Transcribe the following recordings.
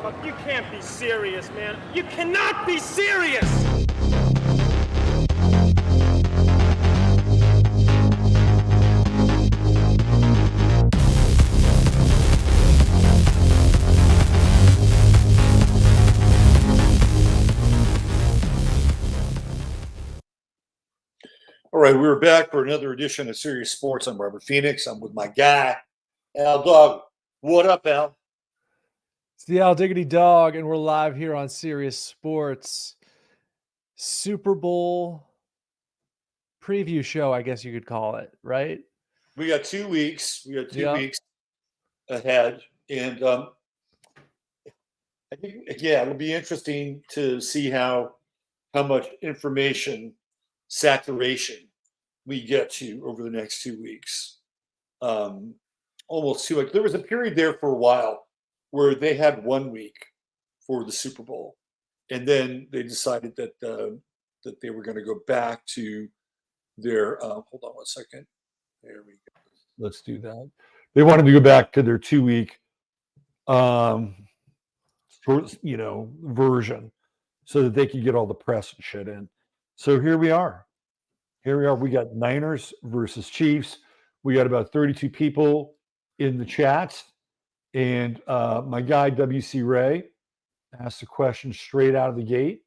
You can't be serious, man. You cannot be serious! All right, we're back for another edition of Sirius Sports. I'm Robert Phoenix. I'm with my guy, Al Dog. What up, Al? It's the Al Diggity Dog, and we're live here on Sirius Sports. Super Bowl preview show, I guess you could call it, right? We got 2 weeks. We got 2 weeks ahead. And I think, it'll be interesting to see how much information saturation we get to over the next 2 weeks. Almost 2 weeks. There was a period there for a while where they had 1 week for the Super Bowl, and then they decided that that they were going to go back to their. Hold on one second. There we go. Let's do that. They wanted to go back to their 2 week, version, so that they could get all the press and shit in. So here we are. We got Niners versus Chiefs. We got about 32 people in the chat. And my guy, WC Ray, asked a question straight out of the gate.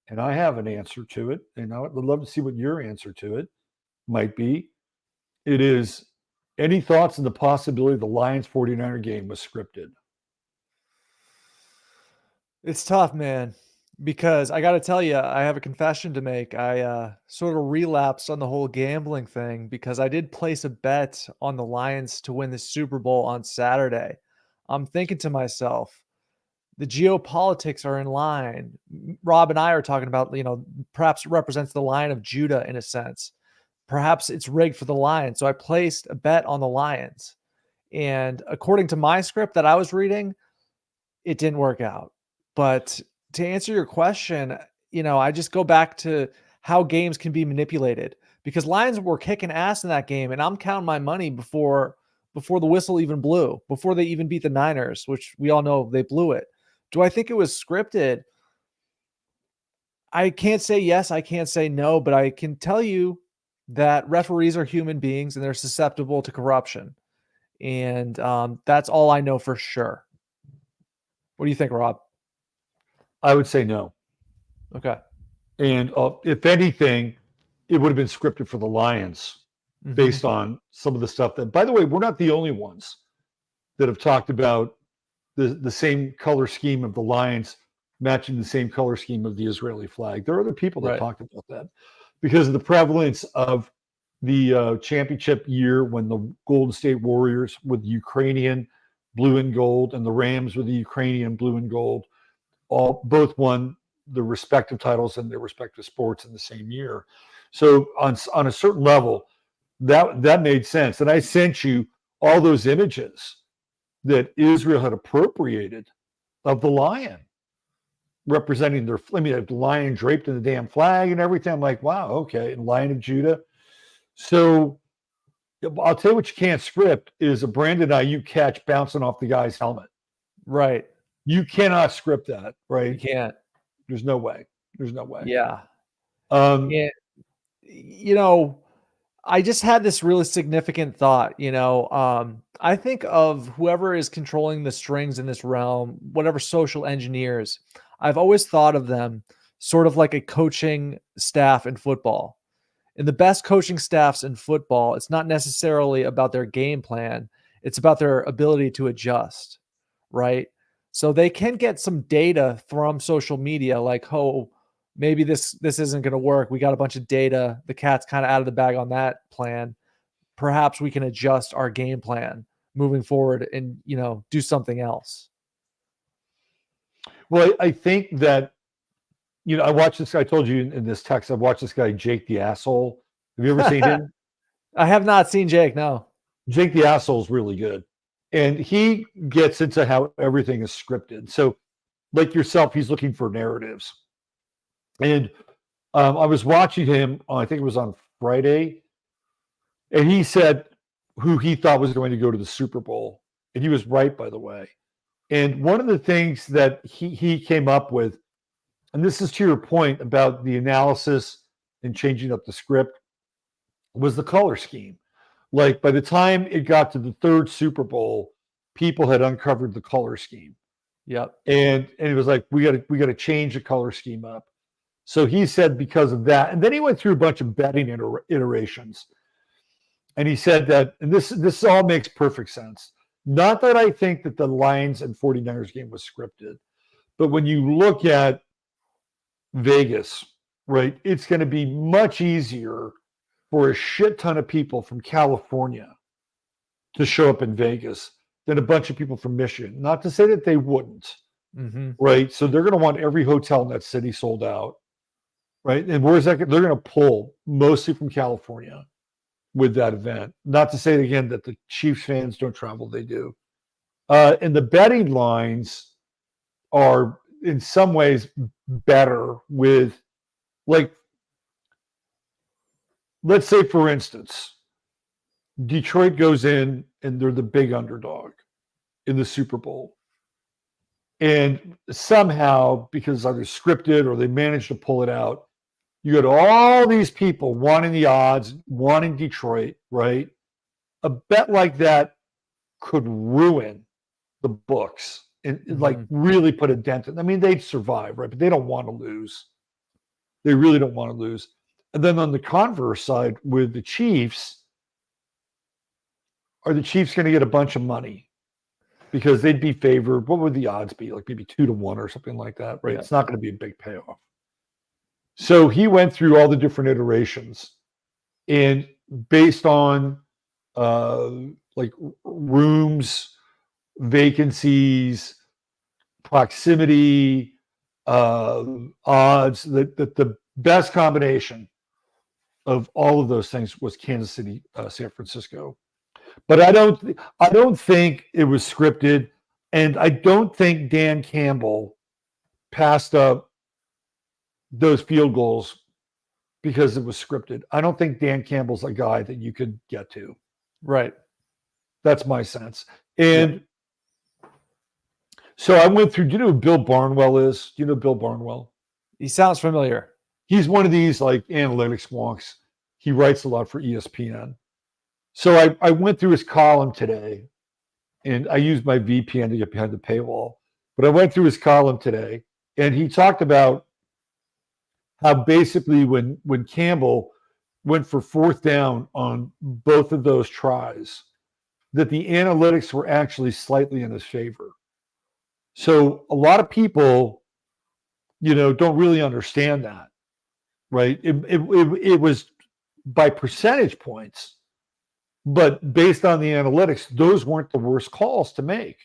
And I have an answer to it. And I would love to see what your answer to it might be. It is, any thoughts on the possibility the Lions 49er game was scripted? It's tough, man. Because I got to tell you, I have a confession to make. I sort of relapsed on the whole gambling thing because I did place a bet on the Lions to win the Super Bowl on Saturday. I'm thinking to myself, the geopolitics are in line. Rob and I are talking about, perhaps it represents the Lion of Judah in a sense. Perhaps it's rigged for the Lions. So I placed a bet on the Lions. And according to my script that I was reading, it didn't work out. But to answer your question, I just go back to how games can be manipulated, because Lions were kicking ass in that game, and I'm counting my money before the whistle even blew, before they even beat the Niners, which we all know they blew it. Do I think it was scripted? I can't say yes, I can't say no, but I can tell you that referees are human beings and they're susceptible to corruption. And that's all I know for sure. What do you think, Rob? I would say no. Okay. And if anything, it would have been scripted for the Lions based on some of the stuff that, by the way, we're not the only ones that have talked about the same color scheme of the Lions matching the same color scheme of the Israeli flag. There are other people that talked about that because of the prevalence of the championship year when the Golden State Warriors with Ukrainian blue and gold and the Rams with the Ukrainian blue and gold both won the respective titles in their respective sports in the same year. So on a certain level, that made sense. And I sent you all those images that Israel had appropriated of the lion representing the lion draped in the damn flag and everything. I'm like, wow, okay, and Lion of Judah. So I'll tell you what you can't script is a Brandon Ayuk catch bouncing off the guy's helmet. Right. You cannot script that, right? You can't. There's no way. Yeah. I just had this really significant thought, I think of whoever is controlling the strings in this realm, whatever social engineers, I've always thought of them sort of like a coaching staff in football. In the best coaching staffs in football, it's not necessarily about their game plan. It's about their ability to adjust, right? So they can get some data from social media like, oh, maybe this isn't going to work. We got a bunch of data. The cat's kind of out of the bag on that plan. Perhaps we can adjust our game plan moving forward and, do something else. Well, I think that, I watched this guy, I told you in this text, I've watched this guy, Jake the Asshole. Have you ever seen him? I have not seen Jake, no. Jake the Asshole is really good. And he gets into how everything is scripted. So like yourself, he's looking for narratives. And I was watching him, I think it was on Friday, and he said who he thought was going to go to the Super Bowl. And he was right, by the way. And one of the things that he came up with, and this is to your point about the analysis and changing up the script, was the color scheme. Like by the time it got to the third Super Bowl, people had uncovered the color scheme. Yep. And it was like, we got to change the color scheme up. So he said because of that, and then he went through a bunch of betting iterations. And he said that, and this all makes perfect sense. Not that I think that the Lions and 49ers game was scripted, but when you look at Vegas, right, it's going to be much easier for a shit ton of people from California to show up in Vegas than a bunch of people from Michigan. Not to say that they wouldn't, right? So they're going to want every hotel in that city sold out, right? And where's that? They're going to pull mostly from California with that event. Not to say again that the Chiefs fans don't travel, they do. And the betting lines are in some ways better with, like, let's say for instance, Detroit goes in and they're the big underdog in the Super Bowl. And somehow, because either scripted or they managed to pull it out, you had all these people wanting the odds, wanting Detroit, right? A bet like that could ruin the books and like really put a dent in. I mean, they'd survive, right? But they don't want to lose. They really don't want to lose. And then on the converse side with the Chiefs, are the Chiefs going to get a bunch of money? Because they'd be favored. What would the odds be? Like maybe 2-1 or something like that, right? Yeah. It's not going to be a big payoff. So he went through all the different iterations, and based on like rooms, vacancies, proximity, odds, that the best combination of all of those things was Kansas City, San Francisco. But I don't think it was scripted, and I don't think Dan Campbell passed up those field goals because it was scripted. I don't think Dan Campbell's a guy that you could get to. Right. That's my sense. And so I went through, do you know who Bill Barnwell is? Do you know Bill Barnwell? He sounds familiar. He's one of these like analytics wonks. He writes a lot for ESPN. So I went through his column today, and I used my VPN to get behind the paywall. But I went through his column today, and he talked about how basically when Campbell went for fourth down on both of those tries, that the analytics were actually slightly in his favor. So a lot of people, don't really understand that, right? It was by percentage points, but based on the analytics, those weren't the worst calls to make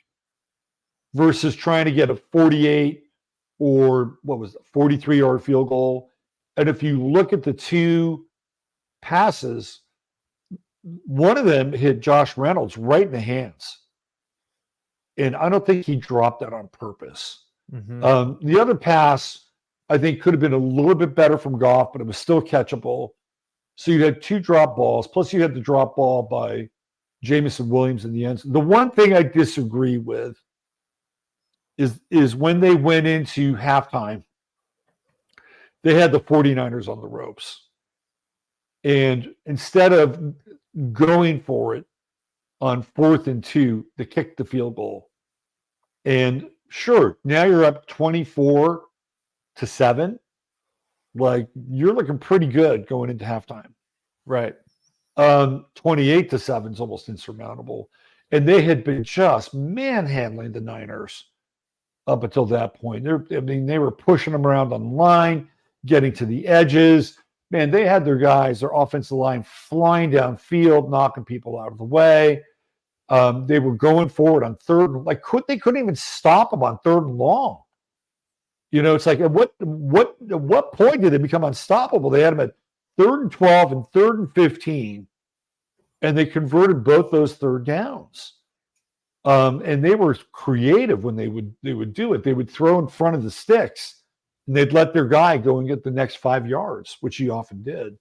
versus trying to get a 48 or 43-yard field goal. And if you look at the two passes, one of them hit Josh Reynolds right in the hands. And I don't think he dropped that on purpose. The other pass, I think, could have been a little bit better from Goff, but it was still catchable. So you had two drop balls, plus you had the drop ball by Jameson Williams in the end. The one thing I disagree with is when they went into halftime, they had the 49ers on the ropes. And instead of going for it on 4th and 2, they kicked the field goal. And sure, now you're up 24-7. Like, you're looking pretty good going into halftime. Right. 28-7 is almost insurmountable. And they had been just manhandling the Niners up until that point. They were pushing them around on the line, getting to the edges. Man, they had their guys, their offensive line, flying downfield, knocking people out of the way. They were going forward on third. Like, they couldn't even stop them on 3rd and long. It's like, at what point did they become unstoppable? They had them at 3rd and 12 and 3rd and 15, and they converted both those 3rd downs. And they were creative when they would do it. They would throw in front of the sticks, and they'd let their guy go and get the next 5 yards, which he often did.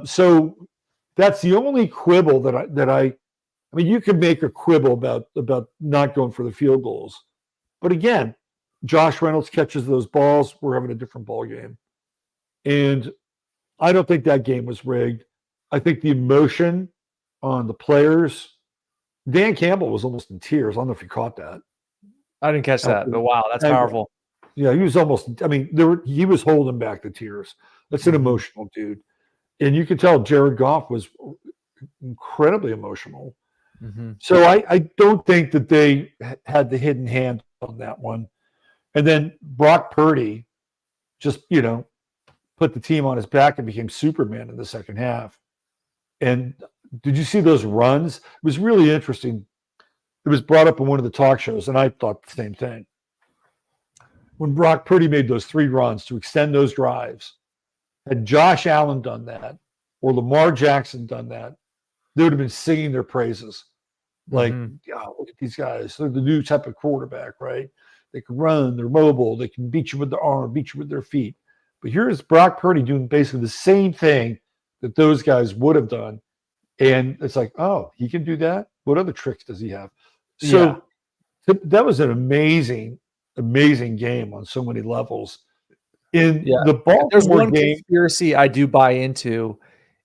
So that's the only quibble that I I mean, you could make a quibble about not going for the field goals, but again, Josh Reynolds catches those balls. We're having a different ball game, and I don't think that game was rigged. I think the emotion on the players. Dan Campbell was almost in tears. I don't know if you caught that. I didn't catch that, but wow, that's powerful. Yeah, he was almost. I mean, he was holding back the tears. That's an emotional dude, and you could tell Jared Goff was incredibly emotional. So I don't think that they had the hidden hand on that one. And then Brock Purdy just put the team on his back and became Superman in the second half. And did you see those runs? It was really interesting. It was brought up in one of the talk shows, and I thought the same thing. When Brock Purdy made those 3 runs to extend those drives, had Josh Allen done that or Lamar Jackson done that, they would have been singing their praises. Like, look at these guys. They're the new type of quarterback, right? They can run, they're mobile, they can beat you with their arm, beat you with their feet. But here's Brock Purdy doing basically the same thing that those guys would have done. And it's like, oh, he can do that? What other tricks does he have? So that was an amazing, amazing game on so many levels. In the Baltimore There's one game, conspiracy I do buy into.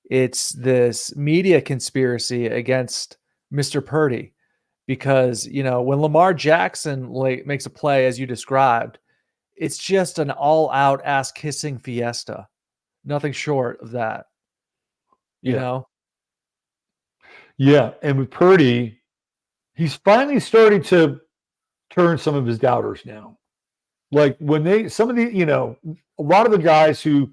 It's this media conspiracy against Mr. Purdy. Because, when Lamar Jackson makes a play, as you described, it's just an all-out ass-kissing fiesta. Nothing short of that. You know? Yeah, and with Purdy, he's finally starting to turn some of his doubters now. Like when a lot of the guys who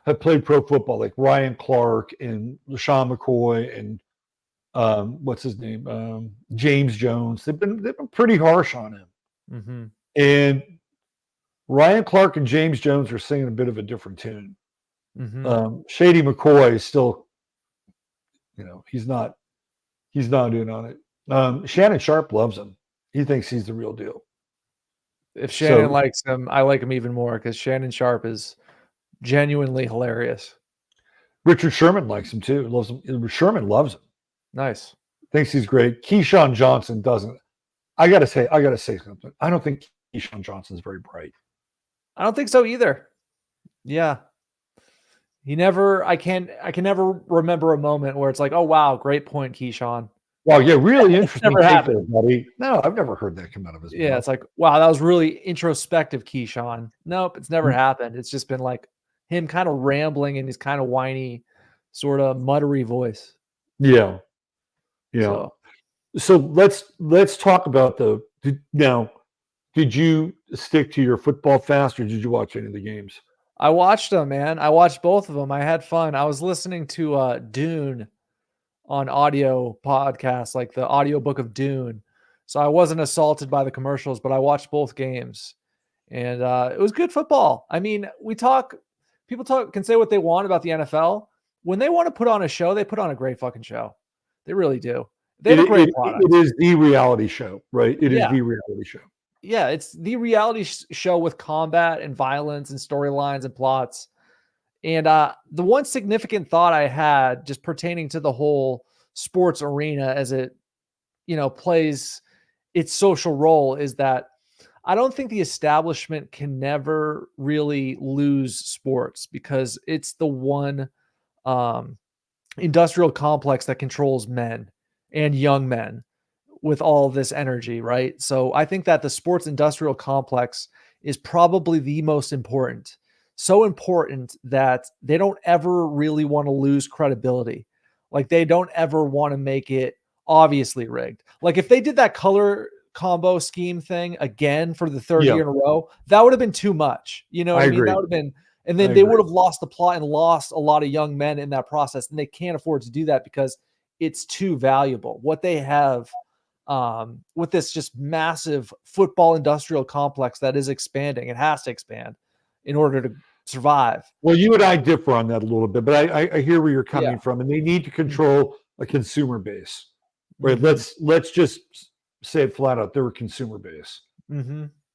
have played pro football, like Ryan Clark and LaShawn McCoy and what's his name? James Jones. They've been pretty harsh on him. And Ryan Clark and James Jones are singing a bit of a different tune. Shady McCoy is still, he's not in on it. Shannon Sharp loves him. He thinks he's the real deal. If Shannon likes him, I like him even more because Shannon Sharp is genuinely hilarious. Richard Sherman likes him too. Loves him. Sherman loves him. Nice. Thinks he's great. Keyshawn Johnson doesn't. I gotta say something. I don't think Keyshawn Johnson's very bright. I don't think so either. Yeah. I can never remember a moment where it's like, oh wow, great point, Keyshawn. Wow, yeah, really interesting. Never happened, buddy. No, I've never heard that come out of his mouth. Yeah, it's like, wow, that was really introspective, Keyshawn. Nope, it's never happened. It's just been like him kind of rambling in his kind of whiny, sort of muttery voice. Yeah. So let's talk about did you stick to your football fast or did you watch any of the games? I watched them, man. I watched both of them. I had fun. I was listening to Dune on audio podcast, like the audiobook of Dune. So I wasn't assaulted by the commercials, but I watched both games. And it was good football. I mean, people can say what they want about the NFL. When they want to put on a show, they put on a great fucking show. They really do. They have a great product. It is the reality show, right? It is the reality show. Yeah, it's the reality show with combat and violence and storylines and plots. And the one significant thought I had just pertaining to the whole sports arena as it, plays its social role is that I don't think the establishment can never really lose sports because it's the one industrial complex that controls men and young men with all this energy, right? So I think that the sports industrial complex is probably the most important. So important that they don't ever really want to lose credibility. Like they don't ever want to make it obviously rigged. Like if they did that color combo scheme thing again for the third year in a row, that would have been too much. You know what I mean? That would have been, and then they would have lost the plot and lost a lot of young men in that process. And they can't afford to do that because it's too valuable. What they have with this just massive football industrial complex that is expanding, it has to expand in order to survive. Well, you and I differ on that a little bit, but I hear where you're coming from, and they need to control a consumer base, right? Let's just say it flat out: they're a consumer base,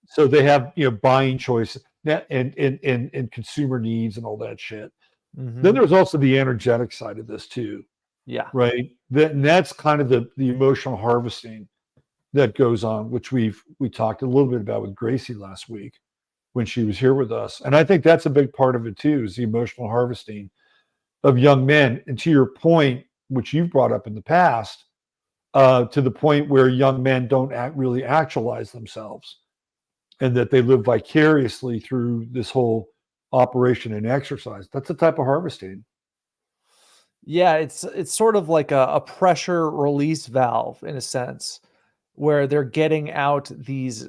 so they have buying choice and consumer needs and all that shit. Then there's also the energetic side of this too. Yeah. right? And that's kind of the emotional harvesting that goes on, which we talked a little bit about with Gracie last week when she was here with us. And I think that's a big part of it too, is the emotional harvesting of young men. And to your point, which you've brought up in the past, to the point where young men don't really actualize themselves, and that they live vicariously through this whole operation and exercise. That's a type of harvesting. Yeah, it's sort of like a pressure release valve in a sense, where they're getting out these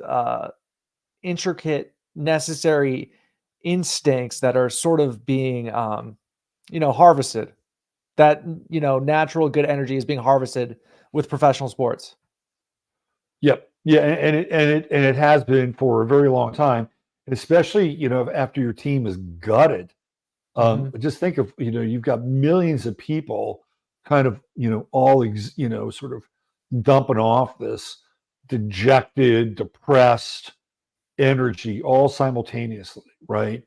intricate, necessary instincts that are sort of being, harvested. That natural good energy is being harvested with professional sports. Yep. Yeah, and it has been for a very long time, and especially after your team is gutted. Mhm. Just think of you've got millions of people kind of all sort of dumping off this dejected, depressed energy all simultaneously, right?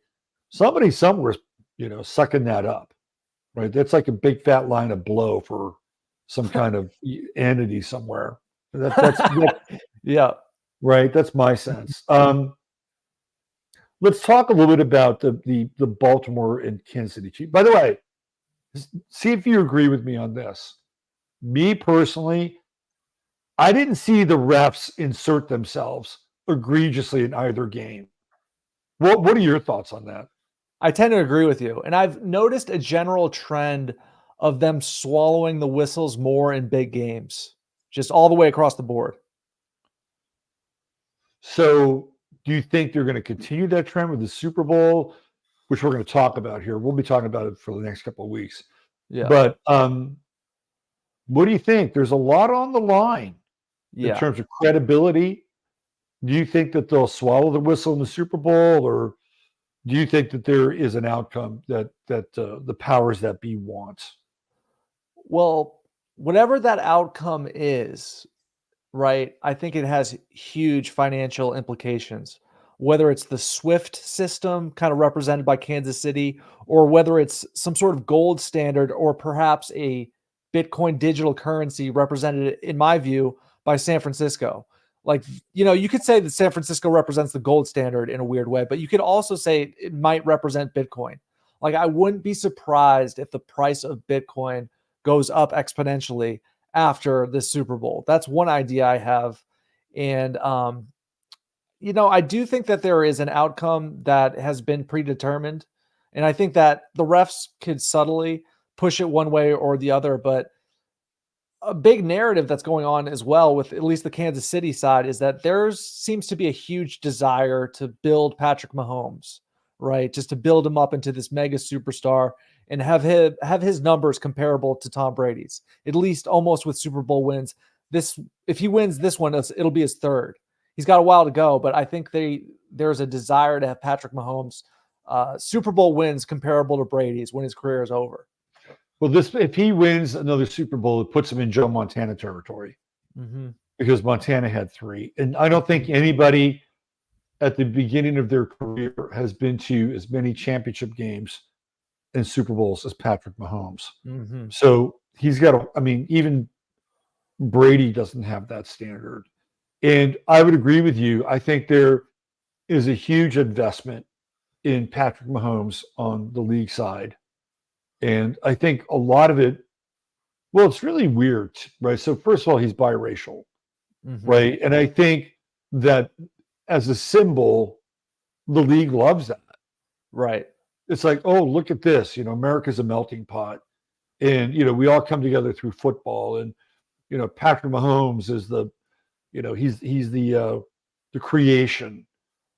Somebody somewhere sucking that up, right? That's like a big fat line of blow for some kind of entity somewhere. That's Yeah. right. That's my sense. Let's talk a little bit about the Baltimore and Kansas City Chiefs. By the way, see if you agree with me on this. Me personally, I didn't see the refs insert themselves egregiously in either game. What are your thoughts on that? I tend to agree with you. And I've noticed a general trend of them swallowing the whistles more in big games, just all the way across the board. So, do you think they're going to continue that trend with the Super Bowl, which we're going to talk about here? We'll be talking about it for the next couple of weeks. Yeah. But what do you think? There's a lot on the line in Yeah. terms of credibility. Do you think that they'll swallow the whistle in the Super Bowl, or do you think that there is an outcome that the powers that be want? Well, whatever that outcome is, right? I think it has huge financial implications. Whether it's the SWIFT system, kind of represented by Kansas City, or whether it's some sort of gold standard, or perhaps a Bitcoin digital currency represented, in my view, by San Francisco. Like, you could say that San Francisco represents the gold standard in a weird way, but you could also say it might represent Bitcoin. Like, I wouldn't be surprised if the price of Bitcoin goes up exponentially after the Super Bowl. That's one idea I have. And, I do think that there is an outcome that has been predetermined. And I think that the refs could subtly push it one way or the other. But a big narrative that's going on as well with at least the Kansas City side is that there seems to be a huge desire to build Patrick Mahomes, right? Just to build him up into this mega superstar and have his numbers comparable to Tom Brady's, at least almost with Super Bowl wins. If he wins this one, it'll be his third. He's got a while to go, but I think there's a desire to have Patrick Mahomes Super Bowl wins comparable to Brady's when his career is over. Well, if he wins another Super Bowl, it puts him in Joe Montana territory, because Montana had 3, and I don't think anybody at the beginning of their career has been to as many championship games and Super Bowls as Patrick Mahomes. So he's got even Brady doesn't have that standard. And I would agree with you. I think there is a huge investment in Patrick Mahomes on the league side. And I think a lot of it, well, it's really weird, right? So first of all, he's biracial, right? And I think that as a symbol, the league loves that. Right. It's like, oh, look at this, America's a melting pot. And, we all come together through football. And, Patrick Mahomes is he's the creation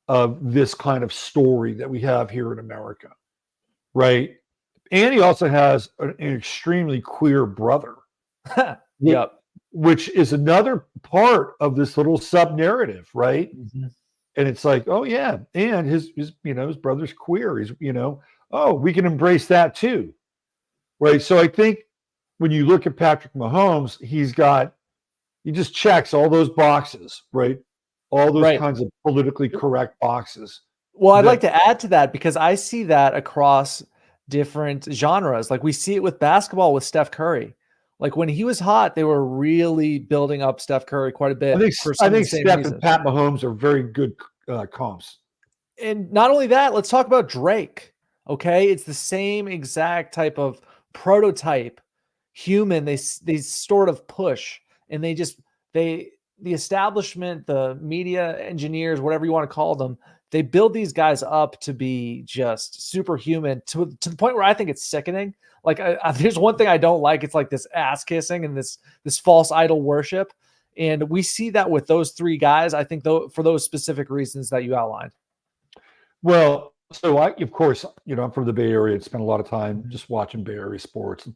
of this kind of story that we have here in America, right? And he also has an extremely queer brother. Yep. Which is another part of this little sub narrative, right? And it's like, oh yeah, and his brother's queer. He's oh, we can embrace that too, right? So I think when you look at Patrick Mahomes, he just checks all those boxes, right? All those kinds of politically correct boxes. Well, I'd like to add to that because I see that across different genres. Like we see it with basketball with Steph Curry. Like when he was hot, they were really building up Steph Curry quite a bit for I some of the think same Steph reasons. and Pat Mahomes are very good comps. And not only that, let's talk about Drake. Okay, it's the same exact type of prototype human. They sort of push, and they the establishment, the media engineers, whatever you want to call them, they build these guys up to be just superhuman to the point where I think it's sickening. Like there's one thing I don't like. It's like this ass kissing and this false idol worship, and we see that with those three guys. I think though for those specific reasons that you outlined. Well, so of course, I'm from the Bay Area and spent a lot of time Mhm. just watching Bay Area sports and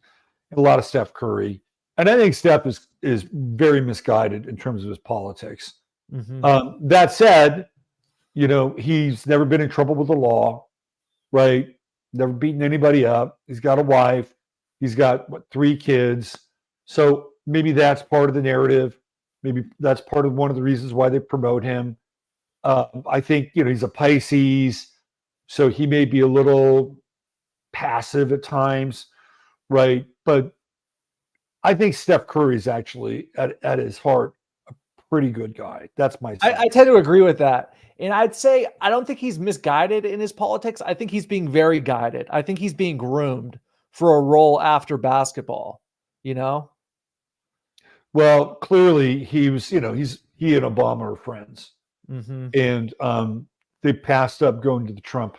a lot of Steph Curry. And I think Steph is very misguided in terms of his politics. That said, he's never been in trouble with the law, right? Never beaten anybody up. He's got a wife. He's got 3 kids. So maybe that's part of the narrative. Maybe that's part of one of the reasons why they promote him. I think he's a Pisces, so he may be a little passive at times, right? But I think Steph Curry is actually at his heart a pretty good guy. That's my sense. I tend to agree with that. And I'd say I don't think he's misguided in his politics. I think he's being very guided. I think he's being groomed for a role after basketball, Well, clearly he was, he and Obama are friends. Mm-hmm. And they passed up going to the Trump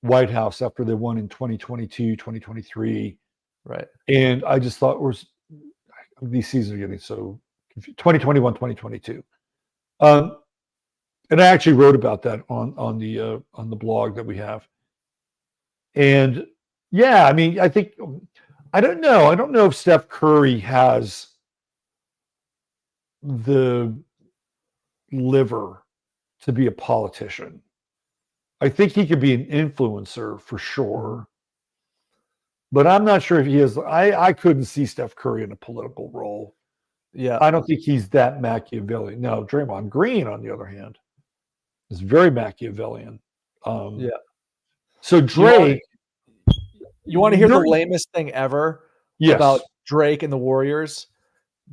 White House after they won in 2022, 2023. Right. And I just thought these seasons are getting so confused. 2021, 2022. And I actually wrote about that on the blog that we have. And yeah, I mean, I don't know. I don't know if Steph Curry has the liver to be a politician. I think he could be an influencer for sure, but I'm not sure if he is. I couldn't see Steph Curry in a political role. Yeah. I don't think he's that Machiavellian. No, Draymond Green, on the other hand, is very Machiavellian. Yeah. So Drake, you want to hear the lamest thing ever about Drake and the Warriors?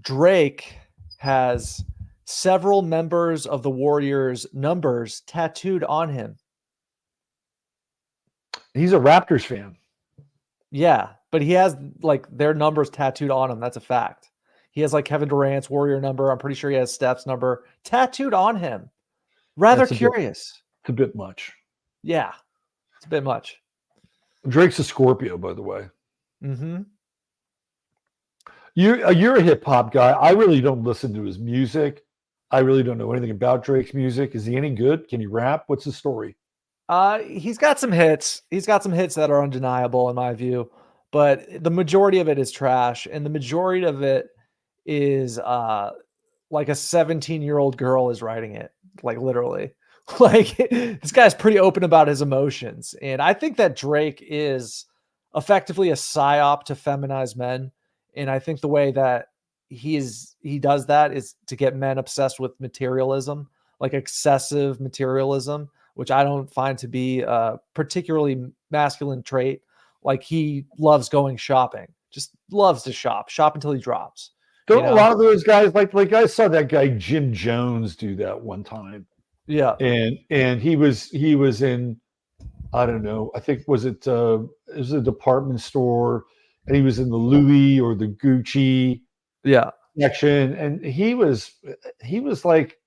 Drake has several members of the Warriors' numbers tattooed on him. He's a Raptors fan. Yeah, but he has like their numbers tattooed on him. That's a fact. He has like Kevin Durant's Warrior number. I'm pretty sure he has Steph's number tattooed on him. Rather curious. It's a bit much. Yeah, it's a bit much. Drake's a Scorpio, by the way. Mm-hmm. You're a hip hop guy. I really don't listen to his music. I really don't know anything about Drake's music. Is he any good? Can he rap? What's the story? He's got some hits. He's got some hits that are undeniable in my view, but the majority of it is trash, and the majority of it is like a 17-year-old girl is writing it, like literally. Like this guy's pretty open about his emotions, and I think that Drake is effectively a psyop to feminize men, and I think the way that he does that is to get men obsessed with materialism, like excessive materialism, which I don't find to be a particularly masculine trait. Like he loves going shopping, just loves to shop until he drops. Don't a lot of those guys like I saw that guy Jim Jones do that one time. Yeah. And he was in, I don't know, I think it was a department store, and he was in the Louis or the Gucci section, and he was like,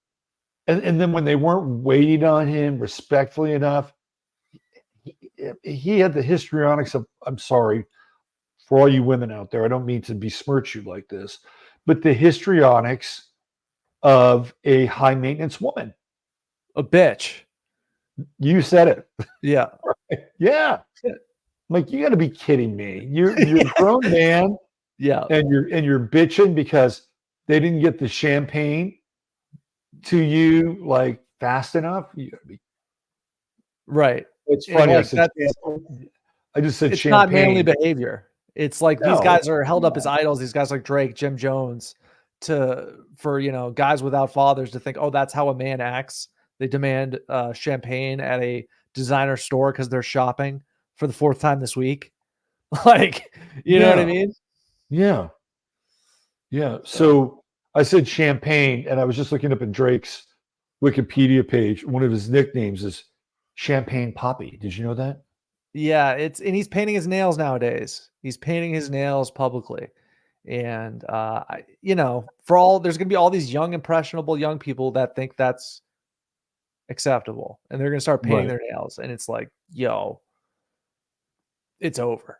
and then when they weren't waiting on him respectfully enough, he had the histrionics of, I'm sorry for all you women out there, I don't mean to besmirch you like this, but the histrionics of a high maintenance woman. A bitch. You said it. Yeah. Yeah. Like, you got to be kidding me. You're a grown man. Yeah. And you're bitching because they didn't get the champagne to you like fast enough. You gotta be right. It's funny. Like I just said it's champagne. Not manly behavior. It's like these guys are held up as idols. These guys like Drake, Jim Jones, for guys without fathers to think, oh, that's how a man acts. They demand champagne at a designer store because they're shopping for the 4th time this week. Like, you know what I mean? Yeah. Yeah. So I said champagne, and I was just looking up in Drake's Wikipedia page. One of his nicknames is Champagne Poppy. Did you know that? Yeah, and he's painting his nails nowadays. He's painting his nails publicly. And there's gonna be all these young, impressionable young people that think that's acceptable. And they're gonna start painting Right. their nails. And it's like, yo, it's over.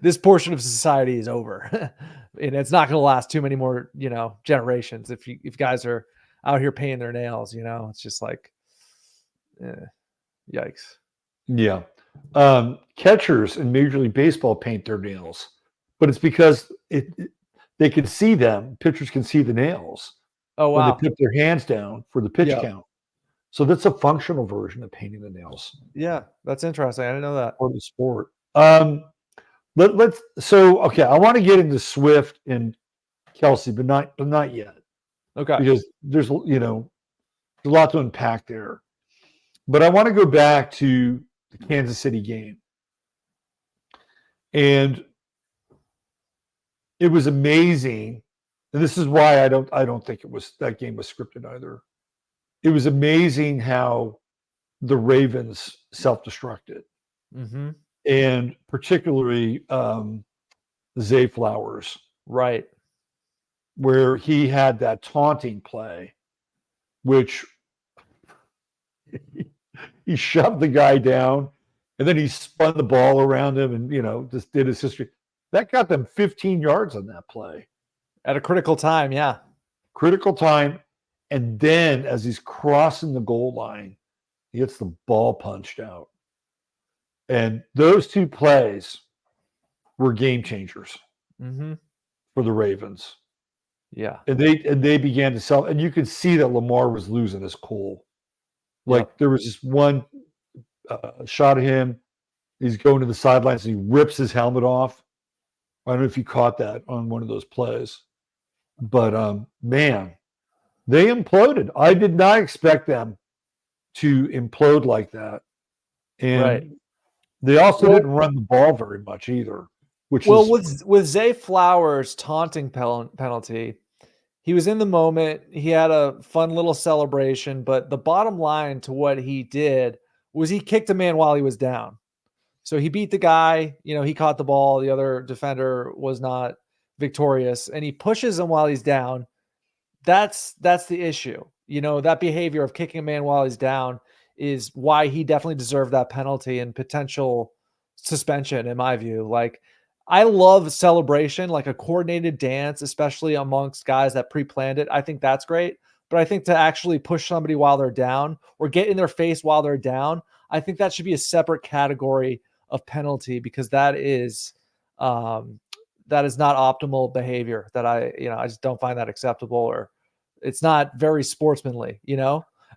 This portion of society is over. And it's not gonna last too many more, generations if guys are out here painting their nails, it's just like yikes. Yeah. Catchers in Major League Baseball paint their nails, but it's because they can see them. Pitchers can see the nails Oh when they wow. put their hands down for the pitch Yeah. count. So that's a functional version of painting the nails Yeah, that's interesting. I didn't know that. for the sport. Okay, I want to get into Swift and Kelsey, but not yet, Okay. because there's a lot to unpack there. But I want to go back to the Kansas City game. And it was amazing. And this is why I don't think that game was scripted either. It was amazing how the Ravens self-destructed. Mm-hmm. And particularly Zay Flowers. Right. Where he had that taunting play, which he shoved the guy down, and then he spun the ball around him and, just did his history. That got them 15 yards on that play. At a critical time, yeah. Critical time. And then as he's crossing the goal line, he gets the ball punched out. And those two plays were game changers for the Ravens. Yeah. And they began to sell, and you could see that Lamar was losing his cool. Like there was this one shot of him. He's going to the sidelines and he rips his helmet off. I don't know if you caught that on one of those plays, but man, they imploded. I did not expect them to implode like that, and they also didn't run the ball very much either. With Zay Flowers' taunting penalty, he was in the moment. He had a fun little celebration, but the bottom line to what he did was he kicked a man while he was down. So he beat the guy, he caught the ball. The other defender was not victorious, and he pushes him while he's down. That's the issue. That behavior of kicking a man while he's down is why he definitely deserved that penalty and potential suspension, in my view. Like, I love celebration, like a coordinated dance, especially amongst guys that pre-planned it. I think that's great. But I think to actually push somebody while they're down or get in their face while they're down, I think that should be a separate category of penalty, because that is not optimal behavior. That I just don't find that acceptable, or it's not very sportsmanly,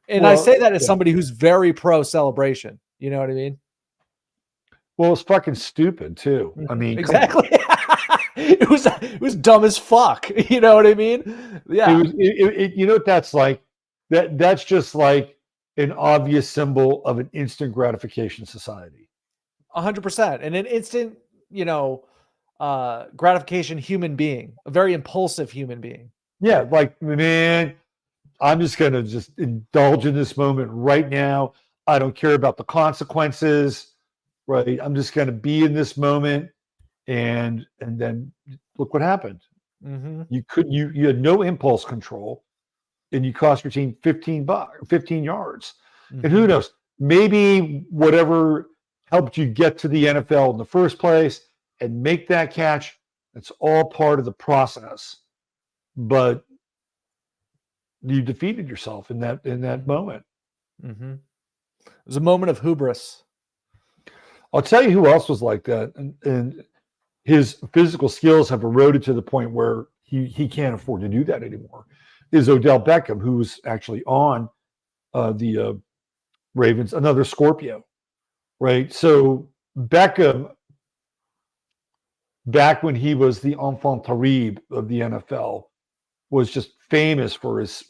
And I say that as somebody who's very pro celebration. You know what I mean? Well, it's fucking stupid too. I mean, exactly. It was dumb as fuck. You know what I mean? Yeah. What that's like? That's just like an obvious symbol of an instant gratification society. 100%. And an instant, gratification human being, a very impulsive human being. Yeah, like, man, I'm just gonna just indulge in this moment right now. I don't care about the consequences. Right, I'm just going to be in this moment, and then look what happened. Mm-hmm. You had no impulse control, and you cost your team 15 yards. Mm-hmm. And who knows? Maybe whatever helped you get to the NFL in the first place and make that catch, it's all part of the process. But you defeated yourself in that moment. Mm-hmm. It was a moment of hubris. I'll tell you who else was like that, and his physical skills have eroded to the point where he can't afford to do that anymore. Is Odell Beckham, who's actually on the Ravens, another Scorpio, right? So Beckham, back when he was the enfant terrible of the NFL, was just famous for his,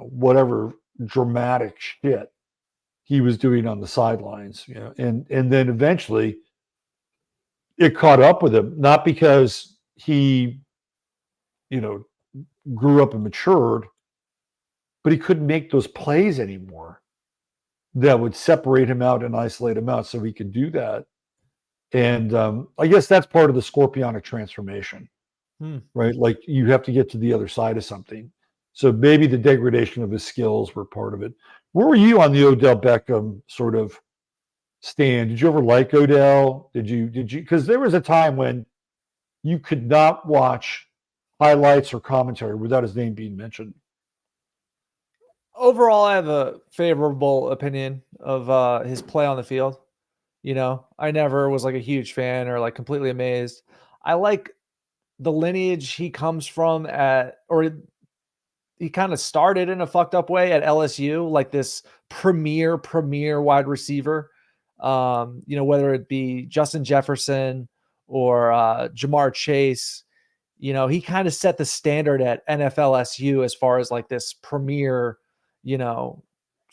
whatever dramatic shit he was doing on the sidelines, and then eventually it caught up with him, not because he grew up and matured, but he couldn't make those plays anymore that would separate him out and isolate him out so he could do that. And I guess that's part of the scorpionic transformation, right? Like you have to get to the other side of something. So maybe the degradation of his skills were part of it. Where were you on the Odell Beckham sort of stand? Did you ever like Odell? Did you, because there was a time when you could not watch highlights or commentary without his name being mentioned. Overall, I have a favorable opinion of his play on the field. I never was like a huge fan or like completely amazed. I like the lineage he comes from or he kind of started in a fucked up way at LSU, like this premier wide receiver. Whether it be Justin Jefferson or Jamar Chase, he kind of set the standard at NFLSU as far as like this premier,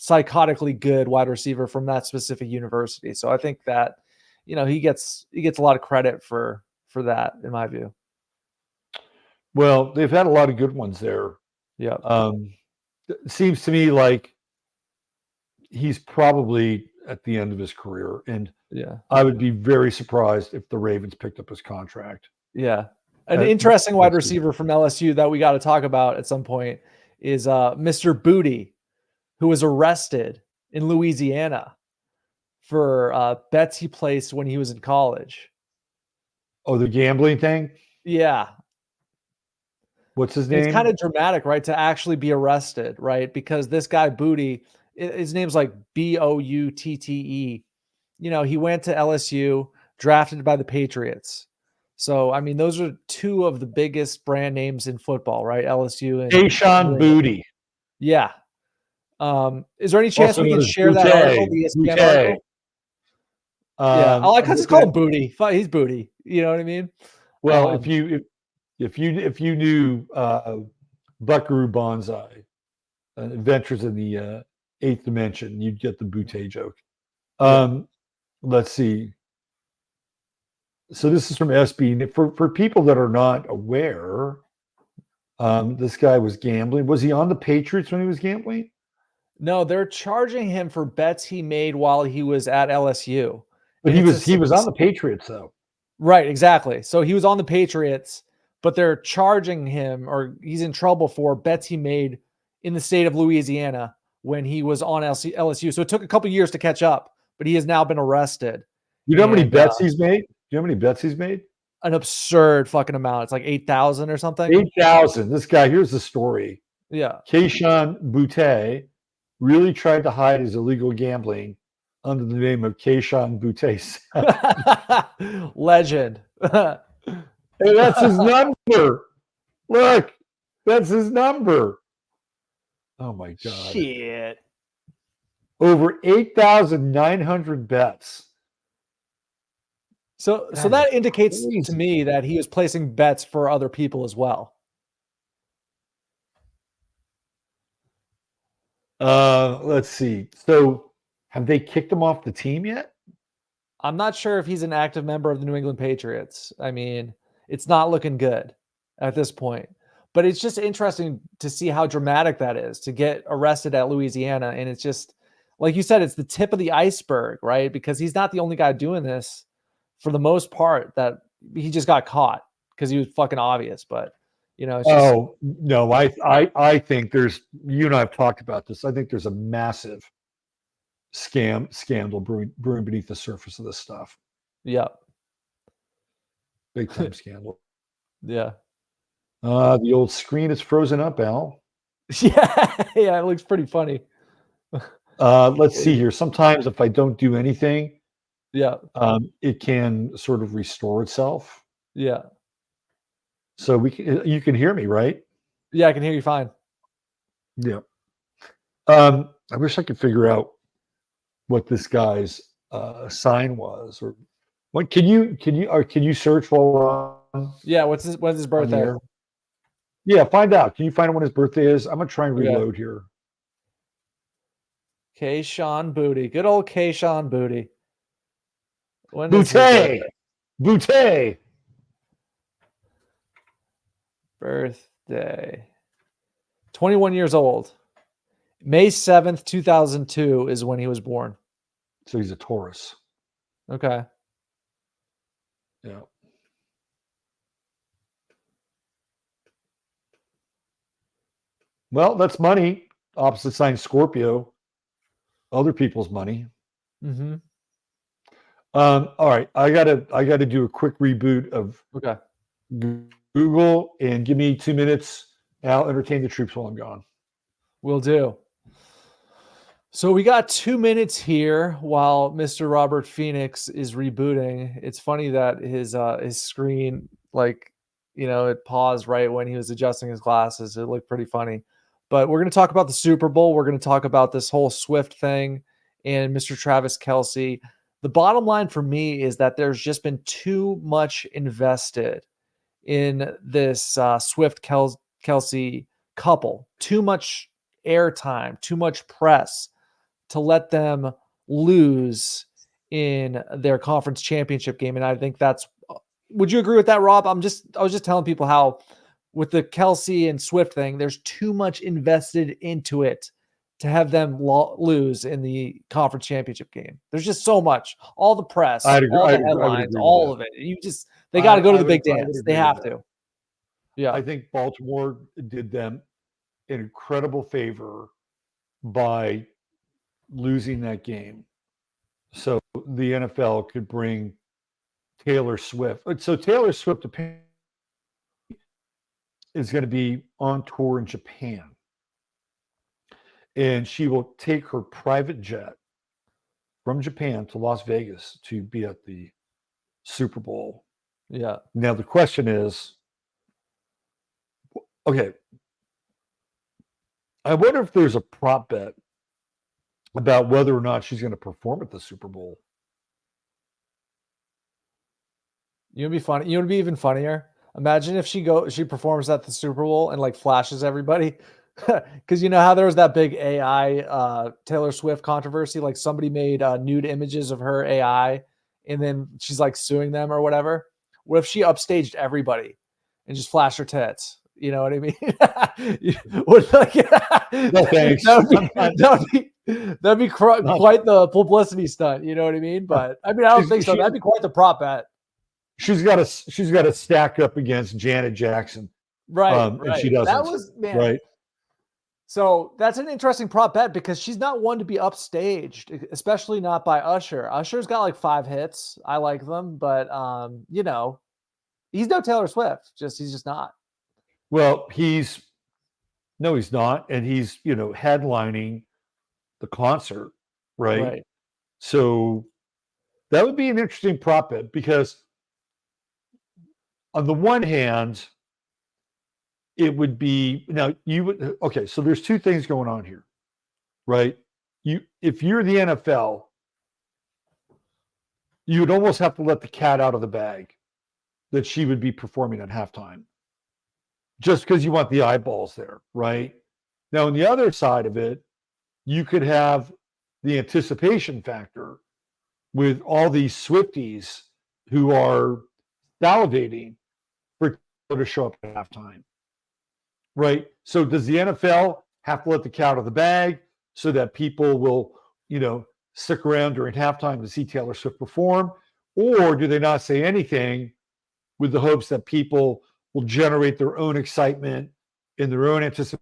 psychotically good wide receiver from that specific university. So I think that, he gets a lot of credit for that, in my view. Well, they've had a lot of good ones there. Yeah. It seems to me like he's probably at the end of his career, and I would be very surprised if the Ravens picked up his contract. Yeah. An interesting wide receiver from LSU that we got to talk about at some point is Mr. Booty, who was arrested in Louisiana for bets he placed when he was in college. Oh, the gambling thing? Yeah. What's his name? It's kind of dramatic, right? To actually be arrested, right? Because this guy Booty, his name's like Boutte. He went to LSU, drafted by the Patriots. So, I mean, those are two of the biggest brand names in football, right? LSU and Kayshon Boutte. Yeah. Is there any chance we can share that article, the ESPN article? Yeah, I just call him Booty. He's Booty. You know what I mean? Well, if you knew Buckaroo Banzai, Adventures in the Eighth Dimension, you'd get the Boutte joke. Let's see. So this is from SB. For people that are not aware, this guy was gambling. Was he on the Patriots when he was gambling? No, they're charging him for bets he made while he was at LSU. But he was on the Patriots though. Right, exactly. So he was on the Patriots, but they're charging him, or he's in trouble for bets he made in the state of Louisiana when he was on LSU. So it took a couple years to catch up, but he has now been arrested. You know how many bets he's made? Do you know how many bets he's made? An absurd fucking amount. It's like 8,000 or something. 8,000. This guy, here's the story. Yeah. Kayshon Boutte really tried to hide his illegal gambling under the name of Kayshon Boutte. Legend. Hey, that's his number. Look, that's his number. Oh my God. Shit. Over 8,900 bets. So that indicates to me that he was placing bets for other people as well. Let's see. So have they kicked him off the team yet? I'm not sure if he's an active member of the New England Patriots. I mean, it's not looking good at this point. But it's just interesting to see how dramatic that is, to get arrested at Louisiana. And it's just, like you said, it's the tip of the iceberg, right? Because he's not the only guy doing this. For the most part, that he just got caught because he was fucking obvious. But it's just, no, I think there's, you and I have talked about this. I think there's a massive scandal brewing beneath the surface of this stuff. Yeah, big time scandal. Yeah. The old screen is frozen up, Al. Yeah, it looks pretty funny. Let's see here. Sometimes if I don't do anything, it can sort of restore itself. Yeah. So you can hear me, right? Yeah, I can hear you fine. Yeah. I wish I could figure out what this guy's sign was, or what can you search while we're on? Yeah, when's his birthday? Yeah, find out. Can you find out when his birthday is? I'm gonna try and reload here. Kayshon Boutte. Good old Kayshon Boutte. Boutte. Birthday. birthday. 21 years old. May 7th, 2002 is when he was born. So he's a Taurus. Okay. Yeah. Well, that's money. Opposite sign Scorpio. Other people's money. Mm-hmm. All right. I gotta do a quick reboot of Okay. Google and give me 2 minutes. I'll entertain the troops while I'm gone. Will do. So we got 2 minutes here while Mr. Robert Phoenix is rebooting. It's funny that his screen, like, it paused right when he was adjusting his glasses. It looked pretty funny. But we're going to talk about the Super Bowl. We're going to talk about this whole Swift thing and Mr. Travis Kelce. The bottom line for me is that there's just been too much invested in this Swift Kelce couple. Too much airtime, too much press to let them lose in their conference championship game. And I think would you agree with that, Rob? I was just telling people how with the Kelce and Swift thing, there's too much invested into it to have them lose in the conference championship game. There's just so much, all the press, all the headlines, all of it. They got to go to the big dance. They have to. Yeah. I think Baltimore did them an incredible favor by losing that game. So the NFL could bring Taylor Swift. So Taylor Swift is going to be on tour in Japan. And she will take her private jet from Japan to Las Vegas to be at the Super Bowl. Yeah. Now the question is, okay, I wonder if there's a prop bet about whether or not she's going to perform at the Super Bowl. You would be funny. You would be even funnier. Imagine if she performs at the Super Bowl and like flashes everybody. Because you know how there was that big AI Taylor Swift controversy, like somebody made nude images of her AI and then she's like suing them or whatever. What if she upstaged everybody and just flashed her tits? You know what I mean? No, thanks. That'd be quite the publicity stunt. You know what I mean? But I mean, I don't think so. That'd be quite the prop bet. She's got to stack up against Janet Jackson, right? And she doesn't. That was right. So that's an interesting prop bet because she's not one to be upstaged, especially not by Usher. Usher's got like 5 hits. I like them, but he's no Taylor Swift. He's just not. Well, he's not, and he's headlining the concert, right? So that would be an interesting prop bet because on the one hand, it would be so there's 2 things going on here, right? If you're the NFL, you would almost have to let the cat out of the bag that she would be performing at halftime just because you want the eyeballs there, right? Now, on the other side of it, you could have the anticipation factor with all these Swifties who are salivating for her to show up at halftime, right? So does the NFL have to let the cat out of the bag so that people will, stick around during halftime to see Taylor Swift perform? Or do they not say anything with the hopes that people will generate their own excitement and their own anticipation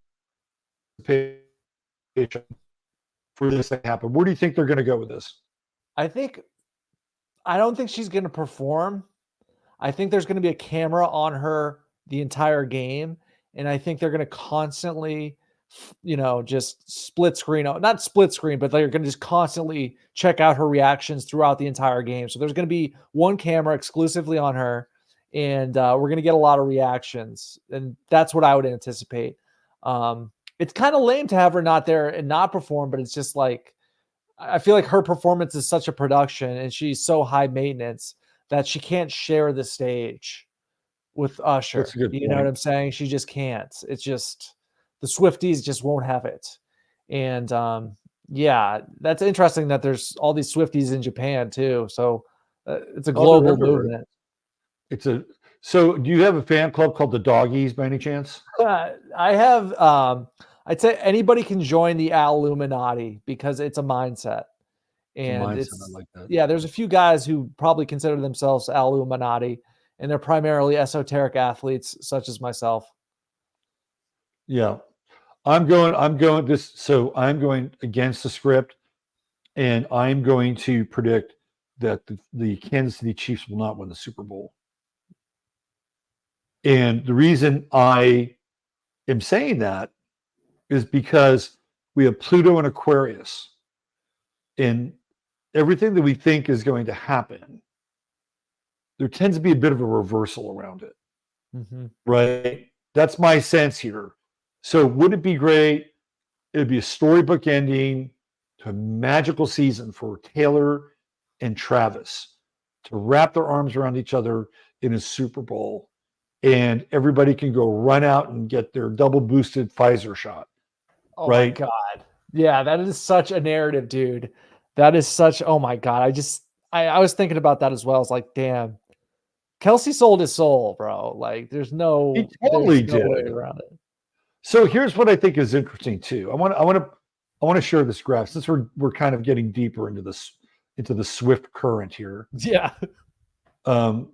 for this to happen? Where do you think they're going to go with this? I don't think she's going to perform. I think there's going to be a camera on her the entire game. And I think they're going to constantly, just split screen, not split screen, but they're going to just constantly check out her reactions throughout the entire game. So there's going to be one camera exclusively on her, and we're going to get a lot of reactions. And that's what I would anticipate. It's kind of lame to have her not there and not perform, but it's just like, I feel like her performance is such a production and she's so high maintenance that she can't share the stage with Usher. That's a good You know what I'm saying? She just can't. It's just the Swifties just won't have it. And that's interesting that there's all these Swifties in Japan too. So it's a global movement. So, do you have a fan club called the Doggies by any chance? I have. I'd say anybody can join the Illuminati because it's a mindset, It's a and mindset. I it's like that. yeah. There's a few guys who probably consider themselves Illuminati, and they're primarily esoteric athletes, such as myself. Yeah. I'm going this. So I'm going against the script, and I'm going to predict that the Kansas City Chiefs will not win the Super Bowl. And the reason I am saying that is because we have Pluto and Aquarius, and everything that we think is going to happen, there tends to be a bit of a reversal around it, Mm-hmm. right? That's my sense here. So, would it be great? It'd be a storybook ending to a magical season for Taylor and Travis to wrap their arms around each other in a Super Bowl, and everybody can go run out and get their double boosted Pfizer shot, Oh my right? God. Yeah, that is such a narrative, dude. That is such, oh my God. I was thinking about that as well. It's like, damn, Kelsey sold his soul, bro. Like, He there's totally no way did. around it. So here's what I think is interesting too. I want to share this graph since we're kind of getting deeper into the Swift current here. Yeah. Um,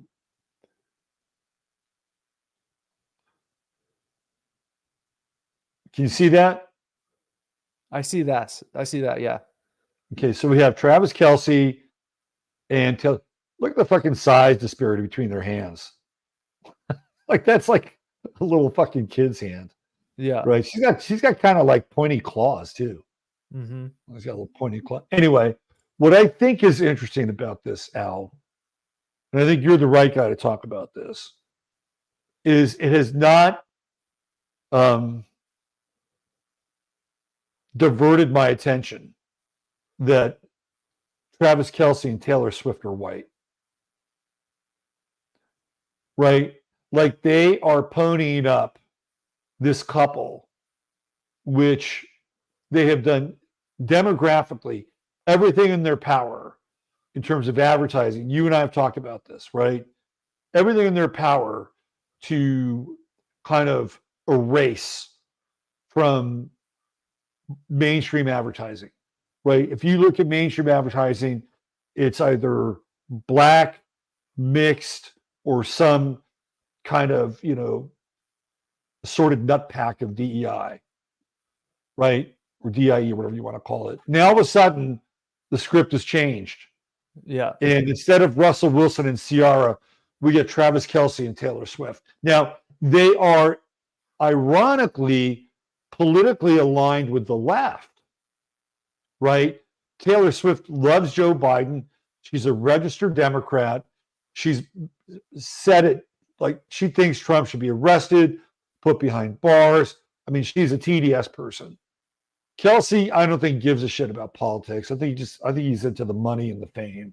can you see that? I see that. I see that. Yeah. Okay, so we have Travis Kelsey and look at the fucking size disparity between their hands. Like that's like a little fucking kid's hand, Yeah. right? She's got kind of like pointy claws too. Mm-hmm. She's got a little pointy claw. Anyway, what I think is interesting about this, Al, and I think you're the right guy to talk about this, is it has not diverted my attention that Travis Kelsey and Taylor Swift are white, right? Like they are ponying up this couple, which they have done demographically everything in their power in terms of advertising. You and I have talked about this, right? Everything in their power to kind of erase from mainstream advertising, right? If you look at mainstream advertising, it's either black, mixed, or some kind of, assorted nut pack of DEI, right? Or DIE, whatever you want to call it. Now, all of a sudden, the script has changed. Yeah. And instead of Russell Wilson and Ciara, we get Travis Kelsey and Taylor Swift. Now, they are ironically politically aligned with the left, right? Taylor Swift loves Joe Biden. She's a registered Democrat. She's said it like she thinks Trump should be arrested, put behind bars. I mean, she's a TDS person. Kelsey, I don't think gives a shit about politics. I think he's into the money and the fame.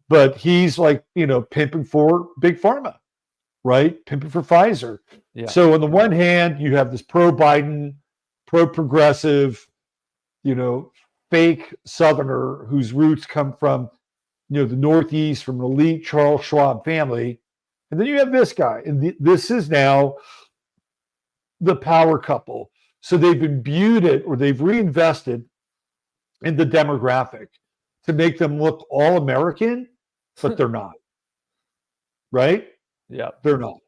But he's like, pimping for big pharma, right? Pimping for Pfizer. Yeah. So on the one hand, you have this pro-Biden, pro-progressive, fake Southerner whose roots come from, the Northeast, from an elite Charles Schwab family. And then you have this guy. And this is now the power couple. So they've imbued it, or they've reinvested in the demographic to make them look all American, but they're not. Right? Yeah. They're not.